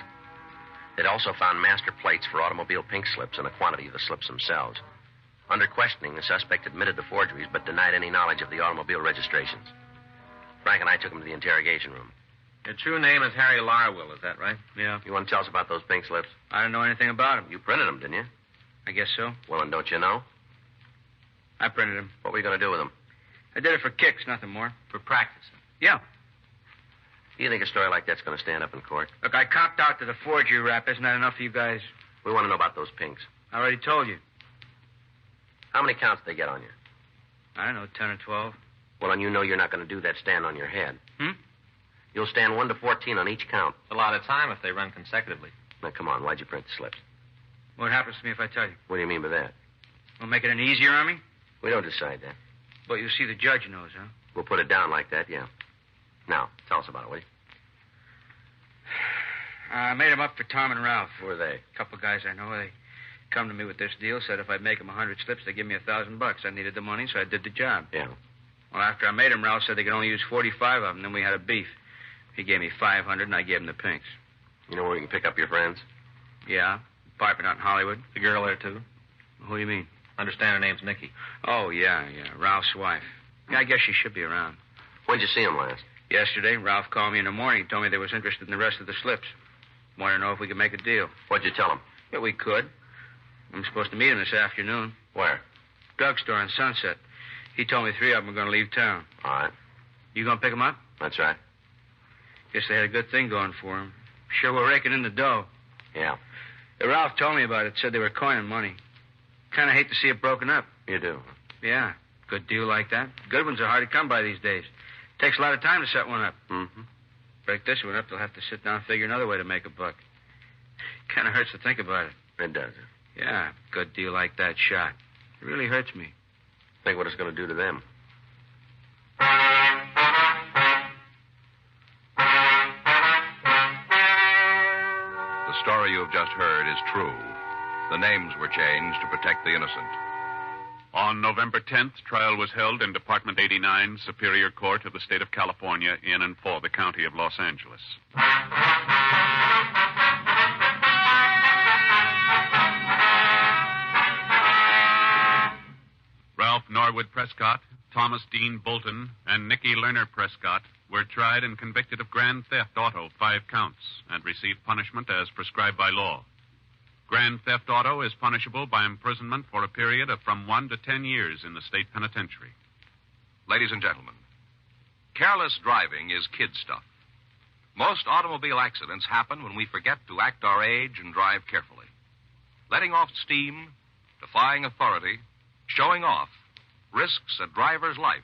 They'd also found master plates for automobile pink slips and a quantity of the slips themselves. Under questioning, the suspect admitted the forgeries but denied any knowledge of the automobile registrations. Frank and I took him to the interrogation room. Your true name is Harry Larwill, is that right? Yeah. You want to tell us about those pink slips? I don't know anything about them. You printed them, didn't you? I guess so. Well, and don't you know? I printed them. What were you going to do with them? I did it for kicks, nothing more. For practice? Yeah. Do you think a story like that's going to stand up in court? Look, I copped out to the forgery rap. Isn't that enough for you guys? We want to know about those pinks. I already told you. How many counts did they get on you? I don't know, 10 or 12. Well, and you know you're not going to do that stand on your head. You'll stand 1 to 14 on each count. It's a lot of time if they run consecutively. Now, come on. Why'd you print the slips? What happens to me if I tell you? What do you mean by that? We'll make it any easier on me? We don't decide that. But you see the judge knows, huh? We'll put it down like that, yeah. Now, tell us about it, will you? I made them up for Tom and Ralph. Who are they? A couple guys I know. They come to me with this deal, said if I'd make them 100 slips, they'd give me $1,000. I needed the money, so I did the job. Yeah. Well, after I made them, Ralph said they could only use 45 of them. Then we had a beef. He gave me 500, and I gave him the pinks. You know where we can pick up your friends? Yeah. Apartment out in Hollywood. The girl there, too? Who do you mean? Understand her name's Nikki. Oh, yeah. Ralph's wife. Yeah, I guess she should be around. When'd you see him last? Yesterday, Ralph called me in the morning. Told me they was interested in the rest of the slips. Wanted to know if we could make a deal. What'd you tell him? Yeah, we could. I'm supposed to meet him this afternoon. Where? Drugstore on Sunset. He told me 3 of them are going to leave town. All right. You going to pick them up? That's right. Guess they had a good thing going for them. Sure were raking in the dough. Yeah. Ralph told me about it. Said they were coining money. Kind of hate to see it broken up. You do? Yeah. Good deal like that. Good ones are hard to come by these days. Takes a lot of time to set one up. Mm-hmm. Break this one up, they'll have to sit down and figure another way to make a buck. Kind of hurts to think about it. It does. Yeah, good deal like that shot. It really hurts me. Think what it's going to do to them. The story you have just heard is true. The names were changed to protect the innocent. On November 10th, trial was held in Department 89, Superior Court of the State of California, in and for the County of Los Angeles. Ralph Norwood Prescott, Thomas Dean Bolton, and Nicky Lerner Prescott were tried and convicted of grand theft auto, 5 counts, and received punishment as prescribed by law. Grand theft auto is punishable by imprisonment for a period of from 1 to 10 years in the state penitentiary. Ladies and gentlemen, careless driving is kid stuff. Most automobile accidents happen when we forget to act our age and drive carefully. Letting off steam, defying authority, showing off risks a driver's life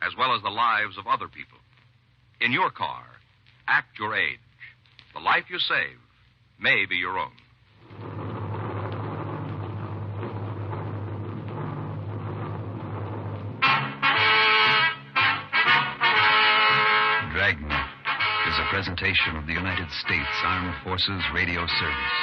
as well as the lives of other people. In your car, act your age. The life you save may be your own. Dragnet is a presentation of the United States Armed Forces Radio Service.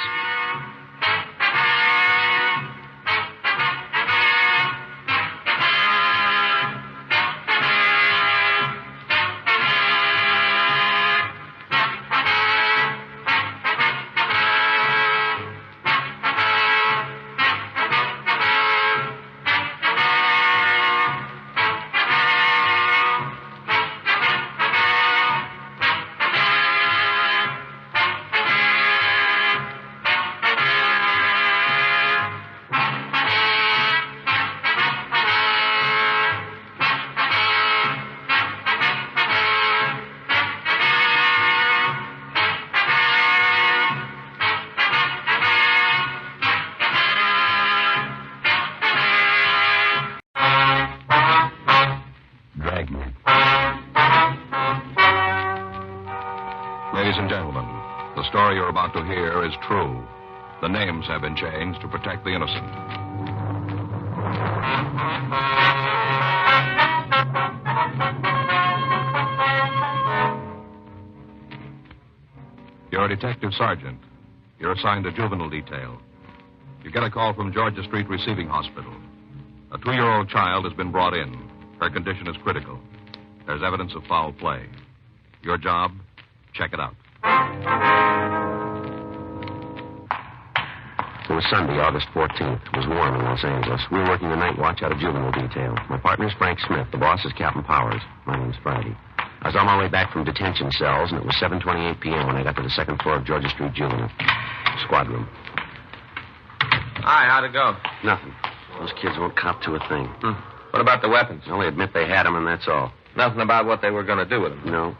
Ladies and gentlemen, the story you're about to hear is true. The names have been changed to protect the innocent. You're a detective sergeant. You're assigned to juvenile detail. You get a call from Georgia Street Receiving Hospital. A 2-year-old child has been brought in. Her condition is critical. There's evidence of foul play. Your job? Check it out. It was Sunday, August 14th. It was warm in Los Angeles. We were working the night watch out of juvenile detail. My partner's Frank Smith. The boss is Captain Powers. My name's Friday. I was on my way back from detention cells, and it was 7:28 p.m. when I got to the second floor of Georgia Street Juvenile. Squad room. Hi, how'd it go? Nothing. Those kids won't cop to a thing. What about the weapons? Well, they admit they had them, and that's all. Nothing about what they were going to do with them? No.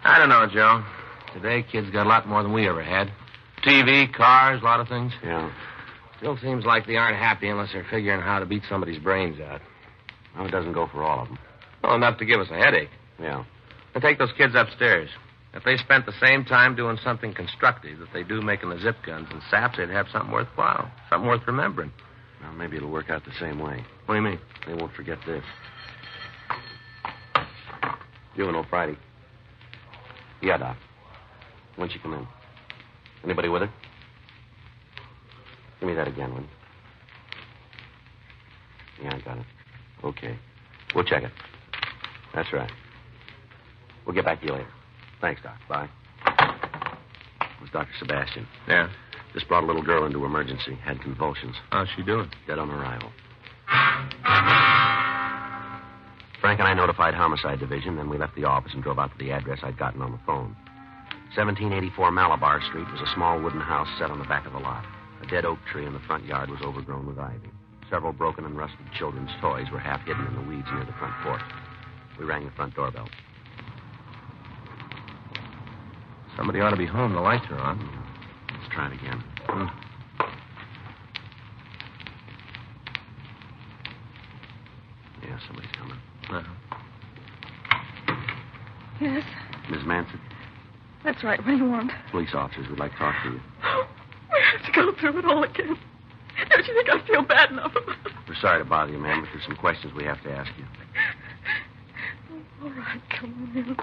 I don't know, Joe. Today, kids got a lot more than we ever had. TV, cars, a lot of things. Yeah. Still seems like they aren't happy unless they're figuring how to beat somebody's brains out. Well, it doesn't go for all of them. Well, enough to give us a headache. Yeah. Now, take those kids upstairs. If they spent the same time doing something constructive that they do making the zip guns and saps, they'd have something worthwhile, something worth remembering. Well, maybe it'll work out the same way. What do you mean? They won't forget this. Juvenile Friday. Yeah, Doc. When'd she come in? Anybody with her? Give me that again, will you? Yeah, I got it. Okay. We'll check it. That's right. We'll get back to you later. Thanks, Doc. Bye. It was Dr. Sebastian. Yeah? Just brought a little girl into emergency. Had convulsions. How's she doing? Dead on arrival. Frank and I notified Homicide Division, then we left the office and drove out to the address I'd gotten on the phone. 1784 Malabar Street was a small wooden house set on the back of the lot. A dead oak tree in the front yard was overgrown with ivy. Several broken and rusted children's toys were half hidden in the weeds near the front porch. We rang the front doorbell. Somebody ought to be home. The lights are on. Let's try it again. Yeah, somebody's coming. Yes, Ms. Manson? that's right. What do you want? Police officers would like to talk to you. We have to go through it all again. Don't you think I feel bad enough about it? We're sorry to bother you, ma'am, but there's some questions we have to ask you. All right, come on in.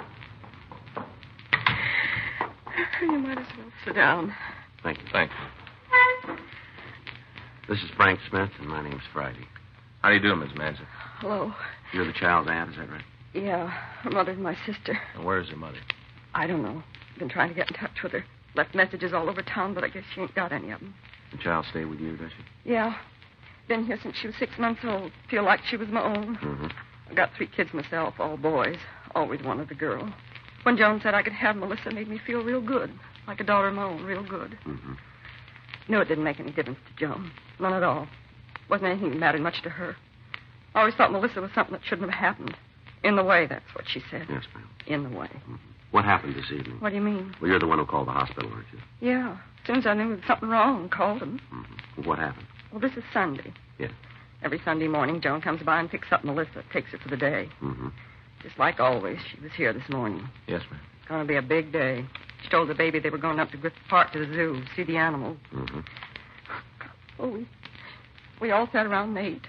You might as well sit down. Thank you. Thanks. This is Frank Smith, and my name's Friday. How do you do, Miss Manson? Hello. You're the child's aunt, is that right? Yeah, her mother and my sister. And where's your mother? I don't know. Been trying to get in touch with her. Left messages all over town, but I guess she ain't got any of them. The child stay with you, does she? Yeah. Been here since she was 6 months old. Feel like she was my own. Mm-hmm. I've got 3 kids myself, all boys. Always wanted a girl. When Joan said I could have Melissa, it made me feel real good. Like a daughter of my own, real good. Mm-hmm. Knew it didn't make any difference to Joan. None at all. Wasn't anything that mattered much to her. I always thought Melissa was something that shouldn't have happened. In the way, that's what she said. Yes, ma'am. In the way. Mm-hmm. What happened this evening? What do you mean? Well, you're the one who called the hospital, aren't you? Yeah. As soon as I knew there was something wrong, called him. Mm-hmm. What happened? Well, this is Sunday. Yes. Every Sunday morning, Joan comes by and picks up Melissa, takes her for the day. Mm-hmm. Just like always, she was here this morning. Yes, ma'am. It's going to be a big day. She told the baby they were going up to Griffith Park to the zoo, see the animals. Mm-hmm. Oh, we all sat around and ate.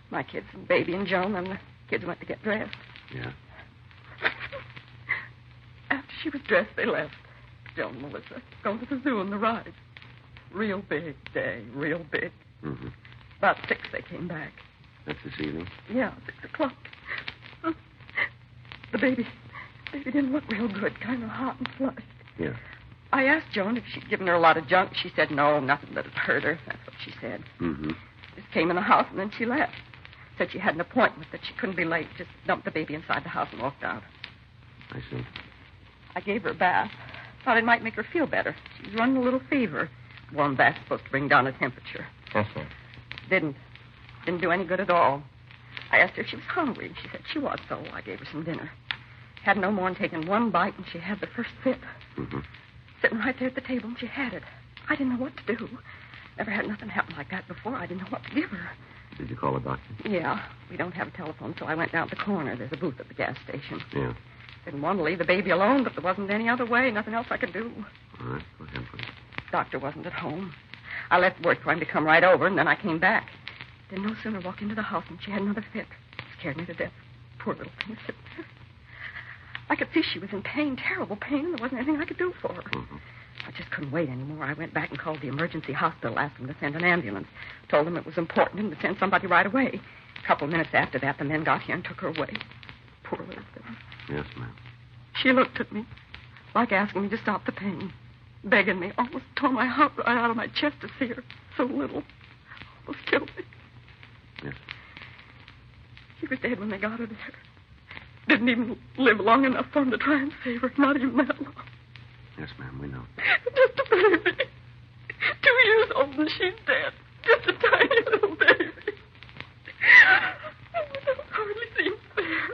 My kids and baby and Joan, and the kids went to get dressed. Yeah. After she was dressed, they left. Joan and Melissa going to the zoo and the ride. Real big day, real big. Mm-hmm. About 6 they came back. That's this evening? Yeah, 6 o'clock. The baby didn't look real good, kind of hot and flushed. Yeah. I asked Joan if she'd given her a lot of junk. She said no, nothing that'd hurt her. That's what she said. Mm-hmm. Just came in the house and then she left. Said she had an appointment, that she couldn't be late. Just dumped the baby inside the house and walked out. I see. I gave her a bath. Thought it might make her feel better. She was running a little fever. Warm bath's supposed to bring down her temperature. Yes, ma'am. Didn't do any good at all. I asked her if she was hungry. She said she was, so I gave her some dinner. Had no more than taken one bite, and she had the first fit. Mm-hmm. Sitting right there at the table, and she had it. I didn't know what to do. Never had nothing happen like that before. I didn't know what to give her. Did you call a doctor? Yeah. We don't have a telephone, so I went down to the corner. There's a booth at the gas station. Yeah. Didn't want to leave the baby alone, but there wasn't any other way. Nothing else I could do. All right. Go ahead, please. Doctor wasn't at home. I left word for him to come right over, and then I came back. Didn't no sooner walk into the house than she had another fit. Scared me to death. Poor little thing sitting there. I could see she was in pain, terrible pain, and there wasn't anything I could do for her. Mm-hmm. I just couldn't wait anymore. I went back and called the emergency hospital, asked them to send an ambulance. Told them it was important and to send somebody right away. A couple of minutes after that, the men got here and took her away. Poor little thing. Yes, ma'am. She looked at me, like asking me to stop the pain, begging me, almost tore my heart right out of my chest to see her. So little. Almost killed me. Yes. She was dead when they got her there. Didn't even live long enough for them to try and save her. Not even that long. Yes, ma'am, we know. Just a baby. 2 years old and she's dead. Just a tiny little baby. Oh, it hardly seems fair.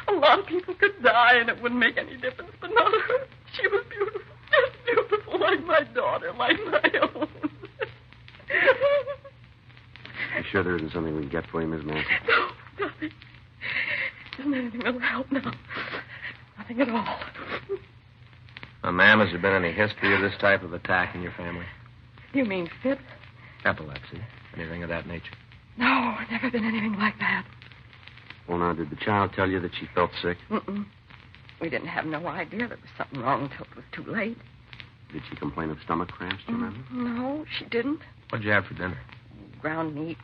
A lot of people could die and it wouldn't make any difference, but not her. She was beautiful. Just beautiful, like my daughter, like my own. You sure there isn't something we can get for you, Miss Manson? No, nothing. Isn't anything that'll help now. Nothing at all. Ma'am, has there been any history of this type of attack in your family? You mean fit? Epilepsy? Anything of that nature? No, never been anything like that. Well, now, did the child tell you that she felt sick? Mm-mm. We didn't have no idea there was something wrong until it was too late. Did she complain of stomach cramps, do you remember? No, she didn't. What'd you have for dinner? Ground meat,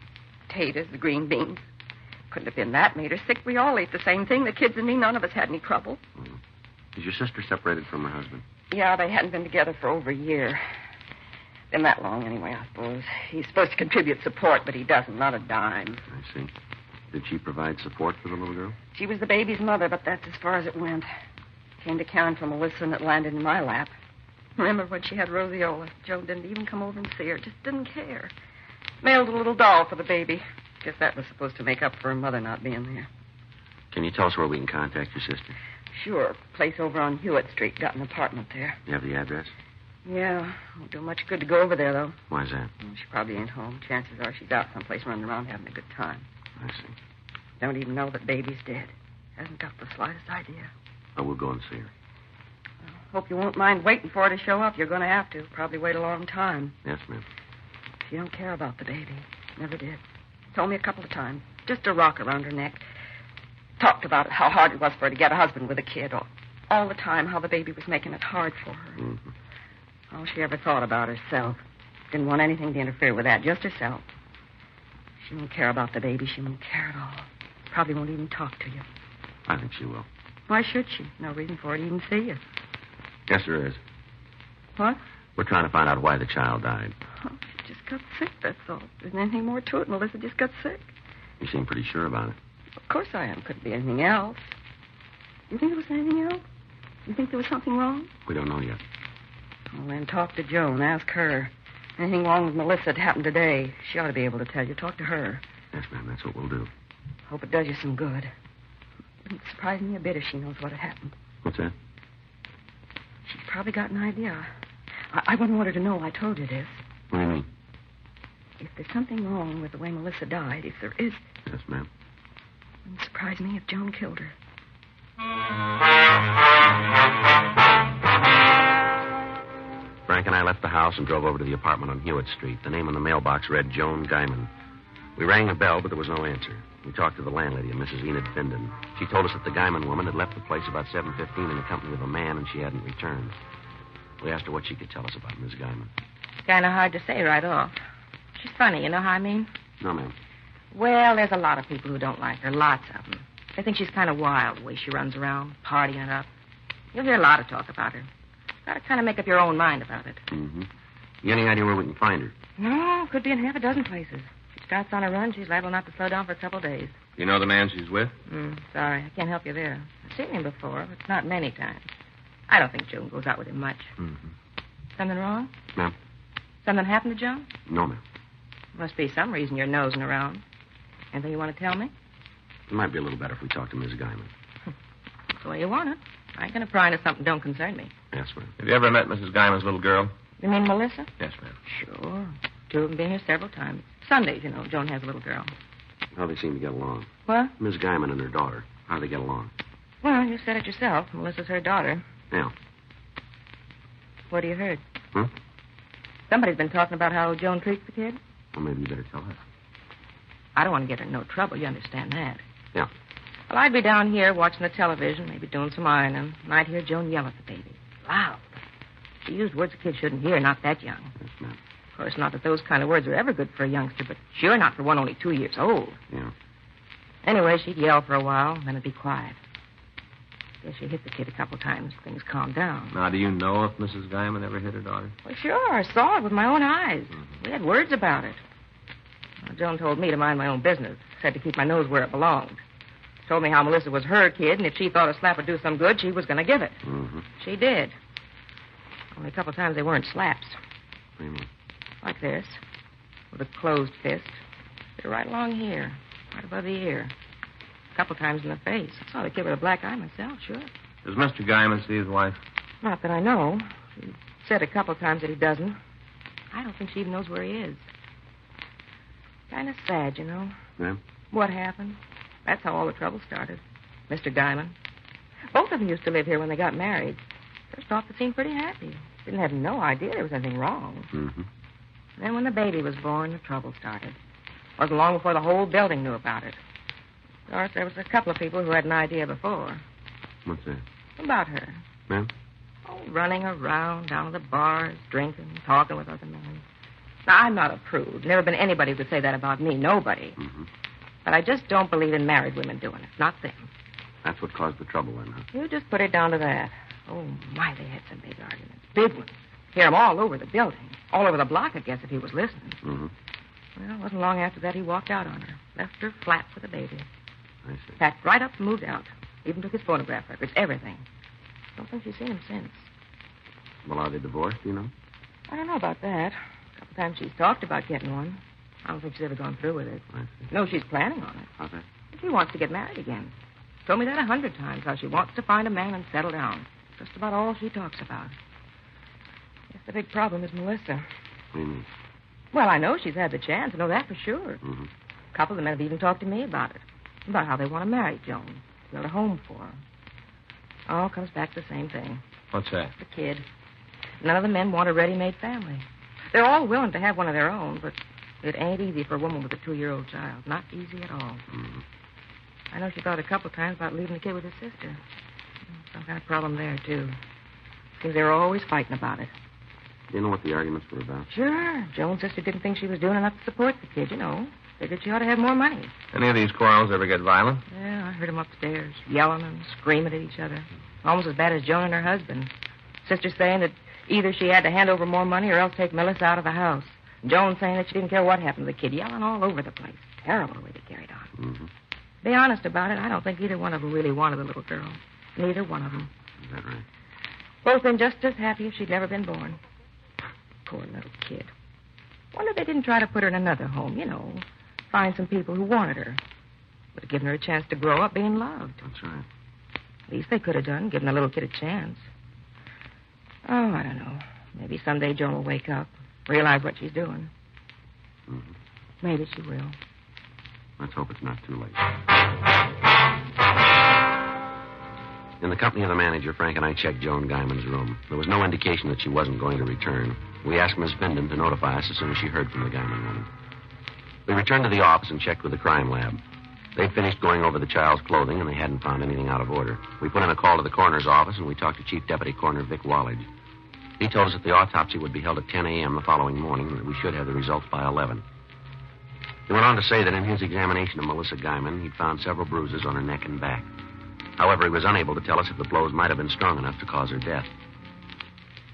potatoes, the green beans. Couldn't have been that made her sick. We all ate the same thing. The kids and me, none of us had any trouble. Is your sister separated from her husband? Yeah, they hadn't been together for over a year. Been that long anyway, I suppose. He's supposed to contribute support, but he doesn't, not a dime. I see. Did she provide support for the little girl? She was the baby's mother, but that's as far as it went. Came to Karen from Melissa, and it landed in my lap. Remember when she had roseola? Joe didn't even come over and see her. Just didn't care. Mailed a little doll for the baby. Guess that was supposed to make up for her mother not being there. Can you tell us where we can contact your sister? Sure. Place over on Hewitt Street. Got an apartment there. You have the address? Yeah. Won't do much good to go over there, though. Why's that? Well, she probably ain't home. Chances are she's out someplace running around having a good time. I see. Don't even know that baby's dead. Hasn't got the slightest idea. Oh, we'll go and see her. Hope you won't mind waiting for her to show up. You're going to have to. Probably wait a long time. Yes, ma'am. She don't care about the baby. Never did. Told me a couple of times. Just a rock around her neck. Talked about how hard it was for her to get a husband with a kid. All the time how the baby was making it hard for her. Mm-hmm. All she ever thought about herself. Didn't want anything to interfere with that. Just herself. She won't care about the baby. She won't care at all. Probably won't even talk to you. I think she will. Why should she? No reason for her to even see you. Yes, there is. What? We're trying to find out why the child died. Oh, she just got sick, that's all. There isn't anything more to it. Melissa just got sick. You seem pretty sure about it. Of course I am. Couldn't be anything else. You think there was anything else? You think there was something wrong? We don't know yet. Well, then talk to Joan. Ask her. Anything wrong with Melissa that happened today? She ought to be able to tell you. Talk to her. Yes, ma'am. That's what we'll do. Hope it does you some good. Wouldn't surprise me a bit if she knows what had happened. What's that? She's probably got an idea. I wouldn't want her to know I told you this. What do you mean? If there's something wrong with the way Melissa died, if there is... Yes, ma'am. It wouldn't surprise me if Joan killed her. Frank and I left the house and drove over to the apartment on Hewitt Street. The name on the mailbox read Joan Guyman. We rang the bell, but there was no answer. We talked to the landlady, a Mrs. Enid Findon. She told us that the Guyman woman had left the place about 7:15 in the company of a man, and she hadn't returned. We asked her what she could tell us about Miss Guyman. Kind of hard to say right off. She's funny, you know how I mean? No, ma'am. Well, there's a lot of people who don't like her, lots of them. They think she's kind of wild, the way she runs around, partying up. You'll hear a lot of talk about her. Got to kind of make up your own mind about it. Mm-hmm. You any idea where we can find her? No, could be in half a dozen places. If she starts on a run, she's liable not to slow down for a couple of days. You know the man she's with? Sorry, I can't help you there. I've seen him before, but not many times. I don't think Joan goes out with him much. Mm-hmm. Something wrong? Ma'am? Something happened to Joan? No, ma'am. Must be some reason you're nosing around. Anything you want to tell me? It might be a little better if we talk to Miss Guyman. That's the way you want it. I ain't going to pry into something that don't concern me. Yes, ma'am. Have you ever met Mrs. Guyman's little girl? You mean Melissa? Yes, ma'am. Sure. Two of them been here several times. Sundays, you know, Joan has a little girl. How they seem to get along. What? Miss Guyman and her daughter. How do they get along? Well, you said it yourself. Melissa's her daughter. Yeah. What have you heard? Huh? Somebody's been talking about how Joan treats the kid. Well, maybe you better tell her. I don't want to get her in no trouble. You understand that? Yeah. Well, I'd be down here watching the television, maybe doing some ironing, and I'd hear Joan yell at the baby. Loud. She used words a kid shouldn't hear, not that young. Yes, ma'am. Of course, not that those kind of words are ever good for a youngster, but sure not for one only 2 years old. Yeah. Anyway, she'd yell for a while, then it'd be quiet. Guess she hit the kid a couple times. Things calmed down. Now, do you know if Mrs. Guyman ever hit her daughter? Well, sure. I saw it with my own eyes. We had words about it. Well, Joan told me to mind my own business. Said to keep my nose where it belonged. Told me how Melissa was her kid, and if she thought a slap would do some good, she was going to give it. Mm-hmm. She did. Only a couple times they weren't slaps. What do you mean? Like this. With a closed fist. They're right along here. Right above the ear. A couple times in the face. I saw the kid with a black eye myself, sure. Does Mr. Guyman see his wife? Not that I know. He said a couple times that he doesn't. I don't think she even knows where he is. Kind of sad, you know. Yeah? What happened? That's how all the trouble started. Mr. Guyman. Both of them used to live here when they got married. First off, they seemed pretty happy. Didn't have no idea there was anything wrong. Mm-hmm. Then when the baby was born, the trouble started. Wasn't long before the whole building knew about it. Of course, there was a couple of people who had an idea before. What's that? About her. Ma'am? Oh, running around, down to the bars, drinking, talking with other men. Now, I'm not a prude. Never been anybody who could say that about me. Nobody. Mm-hmm. But I just don't believe in married women doing it. Not them. That's what caused the trouble then, huh? You just put it down to that. Oh, my, they had some big arguments. Big ones. Hear him all over the building. All over the block, I guess, if he was listening. Mm-hmm. Well, it wasn't long after that he walked out on her. Left her flat with a baby. I see. Packed right up and moved out. Even took his phonograph records, everything. Don't think she's seen him since. Well, are they divorced, do you know? I don't know about that. A couple times she's talked about getting one. I don't think she's ever gone through with it. I see. No, she's planning on it. Okay. She wants to get married again. Told me that 100 times, how she wants to find a man and settle down. Just about all she talks about. Guess the big problem is Melissa. What do you mean? Well, I know she's had the chance. I know that for sure. Mm-hmm. A couple of the men have even talked to me about it. About how they want to marry Joan. Build a home for her. All comes back to the same thing. What's that? The kid. None of the men want a ready-made family. They're all willing to have one of their own, but it ain't easy for a woman with a 2-year-old child. Not easy at all. Mm-hmm. I know she thought a couple times about leaving the kid with his sister. Some kind of problem there, too. Seems they were always fighting about it. Do you know what the arguments were about? Sure. Joan's sister didn't think she was doing enough to support the kid, you know. Figured she ought to have more money. Any of these quarrels ever get violent? Yeah, I heard them upstairs, yelling and screaming at each other. Almost as bad as Joan and her husband. Sister saying that either she had to hand over more money or else take Melissa out of the house. Joan saying that she didn't care what happened to the kid, yelling all over the place. Terrible the way they carried on. Mm-hmm. Be honest about it, I don't think either one of them really wanted the little girl. Neither one of them. Is that right? Both been just as happy if she'd never been born. Poor little kid. Wonder they didn't try to put her in another home, you know. Find some people who wanted her. Would have given her a chance to grow up being loved. That's right. At least they could have done, given the little kid a chance. Oh, I don't know. Maybe someday Joan will wake up, realize what she's doing. Mm-hmm. Maybe she will. Let's hope it's not too late. In the company of the manager, Frank and I checked Joan Guyman's room. There was no indication that she wasn't going to return. We asked Miss Findon to notify us as soon as she heard from the Guyman woman. We returned to the office and checked with the crime lab. They'd finished going over the child's clothing, and they hadn't found anything out of order. We put in a call to the coroner's office, and we talked to Chief Deputy Coroner Vic Wallage. He told us that the autopsy would be held at 10 a.m. the following morning, and that we should have the results by 11. He went on to say that in his examination of Melissa Guyman, he'd found several bruises on her neck and back. However, he was unable to tell us if the blows might have been strong enough to cause her death.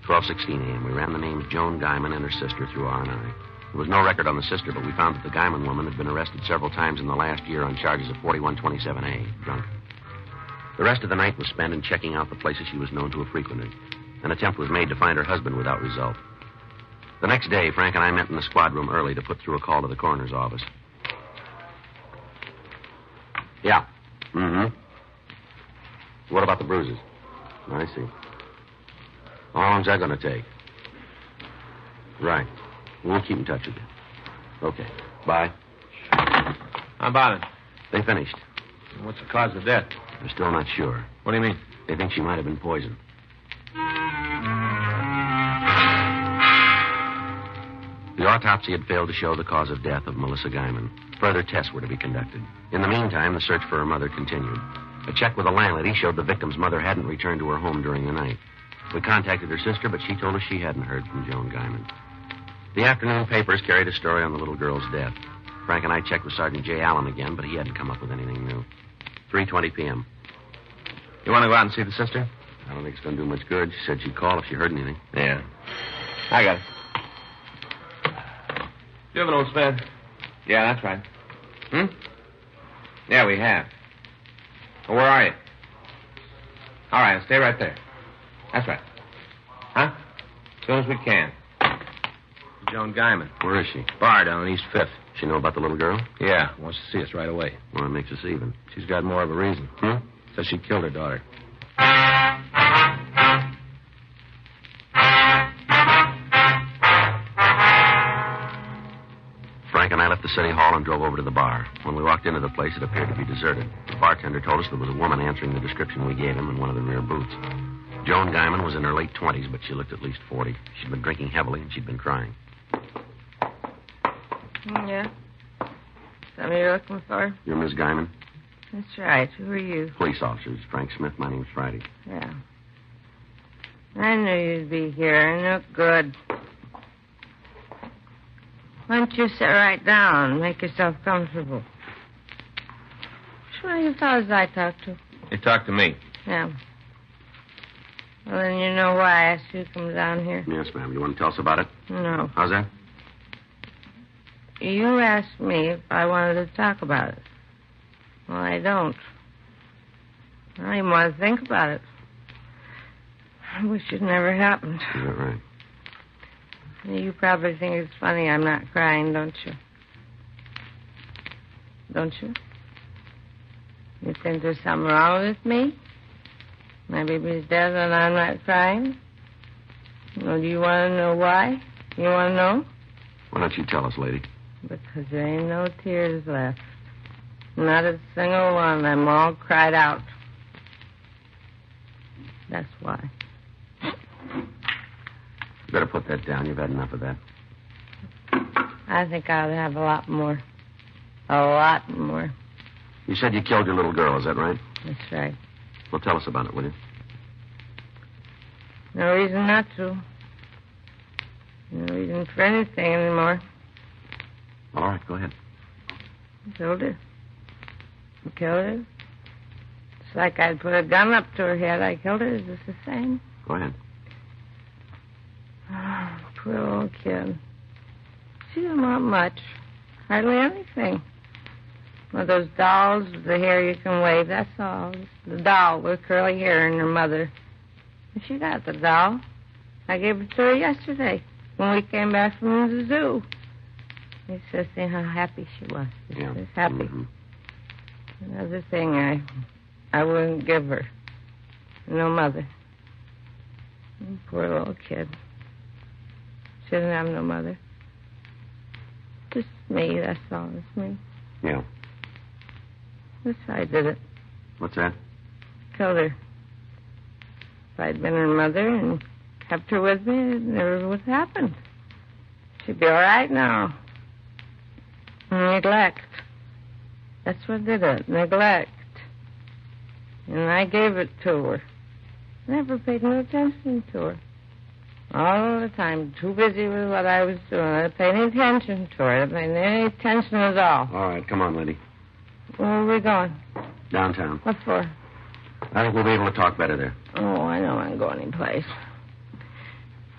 12:16 a.m., we ran the names Joan Guyman and her sister through R&I. There was no record on the sister, but we found that the Guyman woman had been arrested several times in the last year on charges of 4127A, drunk. The rest of the night was spent in checking out the places she was known to have frequented. An attempt was made to find her husband without result. The next day, Frank and I met in the squad room early to put through a call to the coroner's office. Yeah. Mm-hmm. What about the bruises? I see. How long's that going to take? Right. We'll keep in touch with you. Okay. Bye. How about it? They finished. What's the cause of death? They're still not sure. What do you mean? They think she might have been poisoned. The autopsy had failed to show the cause of death of Melissa Guyman. Further tests were to be conducted. In the meantime, the search for her mother continued. A check with the landlady showed the victim's mother hadn't returned to her home during the night. We contacted her sister, but she told us she hadn't heard from Joan Guyman. The afternoon papers carried a story on the little girl's death. Frank and I checked with Sergeant J. Allen again, but he hadn't come up with anything new. 3:20 p.m. You want to go out and see the sister? I don't think it's going to do much good. She said she'd call if she heard anything. Yeah. I got it. You have an old spade? Yeah, that's right. Yeah, we have. Well, where are you? All right, stay right there. That's right. Huh? As soon as we can. Joan Guyman. Where is she? Bar down on East 5th. She know about the little girl? Yeah, wants to see us right away. Well, that makes us even. She's got more of a reason. Says she killed her daughter. Frank and I left the city hall and drove over to the bar. When we walked into the place, it appeared to be deserted. The bartender told us there was a woman answering the description we gave him in one of the rear booths. Joan Guyman was in her late 20s, but she looked at least 40. She'd been drinking heavily, and she'd been crying. Yeah? Somebody you're looking for? You're Miss Guyman? That's right. Who are you? Police officers. Frank Smith. My name's Friday. Yeah. I knew you'd be here. You look good. Why don't you sit right down and make yourself comfortable? Which one of you fellas I talked to? You talked to me. Yeah. Well, then you know why I asked you to come down here. Yes, ma'am. You want to tell us about it? No. How's that? You asked me if I wanted to talk about it. Well, I don't. I don't even want to think about it. I wish it never happened. Is that right? You probably think it's funny I'm not crying, don't you? Don't you? You think there's something wrong with me? My baby's dead and I'm not crying? Well, do you want to know why? You want to know? Why don't you tell us, lady? Because there ain't no tears left. Not a single one. I'm all cried out. That's why. You better put that down. You've had enough of that. I think I'll have a lot more. A lot more. You said you killed your little girl, is that right? That's right. Well, tell us about it, will you? No reason not to. No reason for anything anymore. All right, go ahead. I killed her. I killed her. It's like I'd put a gun up to her head. I killed her. Is this the same? Go ahead. Oh, poor old kid. She didn't want much. Hardly anything. One of those dolls with the hair you can wave, that's all. The doll with curly hair and her mother. And she got the doll. I gave it to her yesterday when we came back from the zoo. It's just seeing how happy she was. She was happy. Mm-hmm. Another thing I wouldn't give her. No mother. Poor little kid. She didn't have no mother. Just me, that's all. It's me. Yeah. That's how I did it. What's that? Killed her. If I'd been her mother and kept her with me, it never would have happened. She'd be all right now. Neglect. That's what did it. Neglect. And I gave it to her. Never paid no attention to her. All the time, too busy with what I was doing. I didn't pay any attention to her. I didn't pay any attention at all. All right, come on, lady. Where are we going? Downtown. What for? I think we'll be able to talk better there. Oh, I don't want to go anyplace.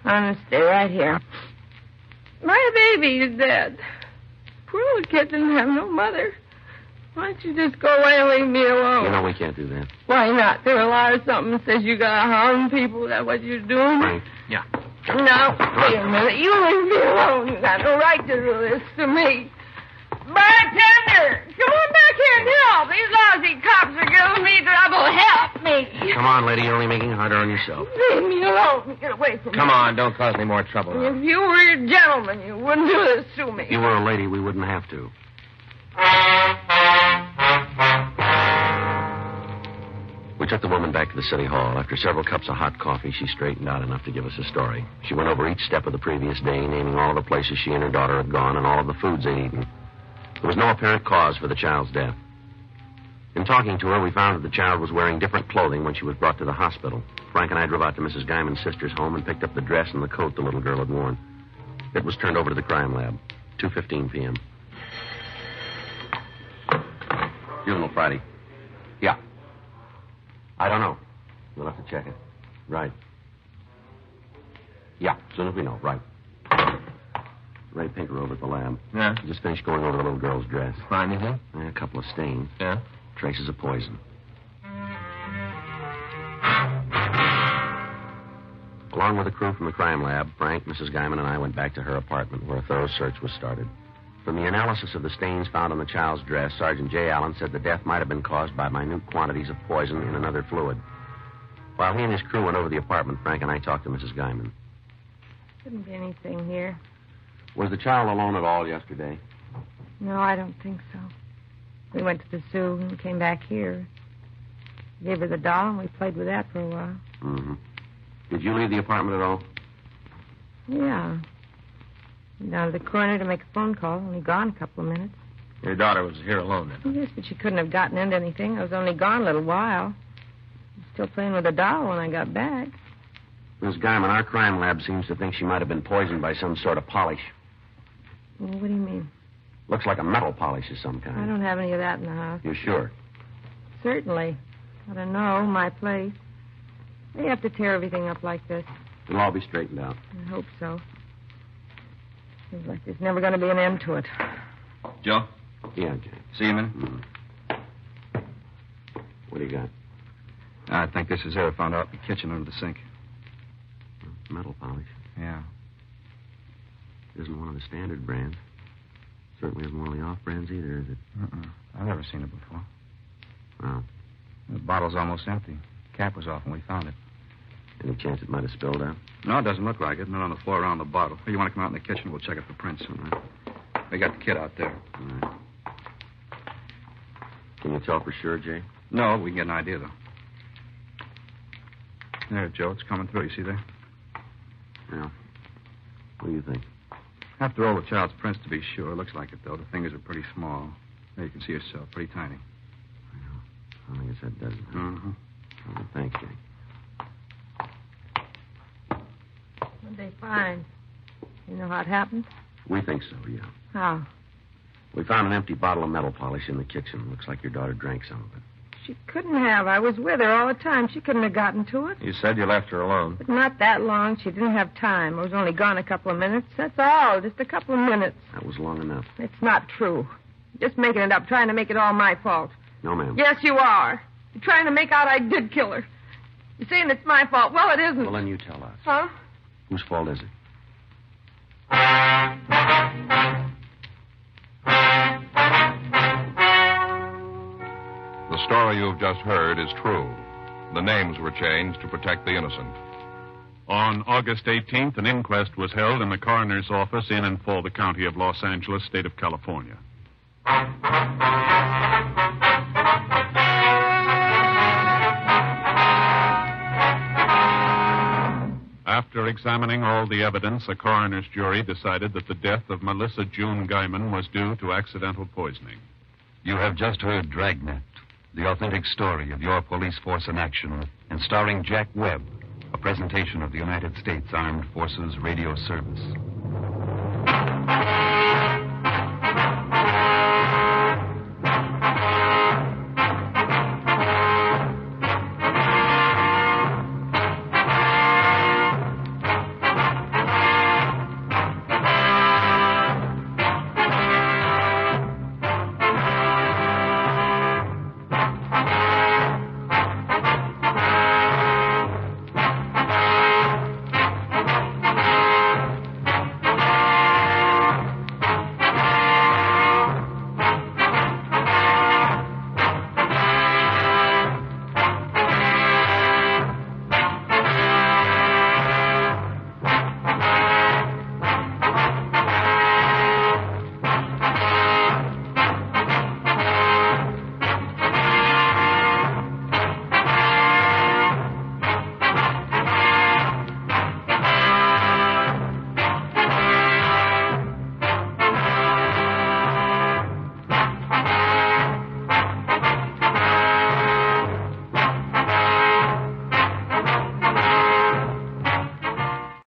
I'm going to stay right here. My baby is dead. Poor little kid didn't have no mother. Why don't you just go away and leave me alone? You know we can't do that. Why not? There a lot of something that says you got to harm people. Is that what you're doing? Frank. Yeah. Now, wait a minute. You leave me alone. You got no right to do this to me. Bartender! Come on back here and help. These lousy cops are giving me trouble. Help me. Come on, lady. You're only making it harder on yourself. Leave me alone. Get away from me. Come on, don't cause any more trouble. Now. If you were a gentleman, you wouldn't do this to me. If you were a lady, we wouldn't have to. We took the woman back to the city hall. After several cups of hot coffee, she straightened out enough to give us a story. She went over each step of the previous day, naming all of the places she and her daughter had gone and all of the foods they'd eaten. There was no apparent cause for the child's death. In talking to her, we found that the child was wearing different clothing when she was brought to the hospital. Frank and I drove out to Mrs. Guyman's sister's home and picked up the dress and the coat the little girl had worn. It was turned over to the crime lab, 2:15 p.m. Funeral Friday. Yeah. I don't know. We'll have to check it. Right. Yeah, as soon as we know. Right. Ray Pinker over at the lab. Yeah? Just finished going over the little girl's dress. Find anything? A couple of stains. Yeah? Traces of poison. Along with the crew from the crime lab, Frank, Mrs. Guyman, and I went back to her apartment where a thorough search was started. From the analysis of the stains found on the child's dress, Sergeant J. Allen said the death might have been caused by minute quantities of poison in another fluid. While he and his crew went over the apartment, Frank and I talked to Mrs. Guyman. Couldn't be anything here. Was the child alone at all yesterday? No, I don't think so. We went to the zoo and came back here. Gave her the doll, and we played with that for a while. Mm-hmm. Did you leave the apartment at all? Yeah. Went down to the corner to make a phone call. Only gone a couple of minutes. Your daughter was here alone then? Yes, but she couldn't have gotten into anything. I was only gone a little while. I was still playing with the doll when I got back. Miss Guyman, our crime lab seems to think she might have been poisoned by some sort of polish. Well, what do you mean? Looks like a metal polish of some kind. I don't have any of that in the house. You sure? Certainly. I don't know. My place. They have to tear everything up like this. It'll all be straightened out. I hope so. Seems like there's never going to be an end to it. Joe? Yeah, Jay. See you a minute? What do you got? I think this is there. Found out in the kitchen under the sink. Metal polish. Yeah. It isn't one of the standard brands. Certainly isn't one of the off brands either, is it? I've never seen it before. Well, The bottle's almost empty. Cap was off when we found it. any chance it might have spilled out? No, it doesn't look like it. Not on the floor around the bottle. Hey, you want to come out in the kitchen? We'll check it for prints. All right. We got the kid out there. All right. Can you tell for sure, Jay? No, we can get an idea, though. There, Joe, it's coming through. You see there? Yeah. What do you think? Have to roll the child's prints to be sure. Looks like it, though. The fingers are pretty small. There, you can see yourself. Pretty tiny. I guess that does it. Mm-hmm. Well, thanks, Jay. What'd they find? You know how it happened? We think so, yeah. How? We found an empty bottle of metal polish in the kitchen. Looks like your daughter drank some of it. She couldn't have. I was with her all the time. She couldn't have gotten to it. You said you left her alone. But not that long. She didn't have time. I was only gone a couple of minutes. That's all. Just a couple of minutes. That was long enough. It's not true. Just making it up, trying to make it all my fault. No, ma'am. Yes, you are. You're trying to make out I did kill her. You're saying it's my fault. Well, it isn't. Well, then you tell us. Huh? Whose fault is it? The story you've just heard is true. The names were changed to protect the innocent. On August 18th, an inquest was held in the coroner's office in and for the county of Los Angeles, state of California. After examining all the evidence, a coroner's jury decided that the death of Melissa June Guyman was due to accidental poisoning. You have just heard Dragnet, the authentic story of your police force in action, and starring Jack Webb, a presentation of the United States Armed Forces Radio Service.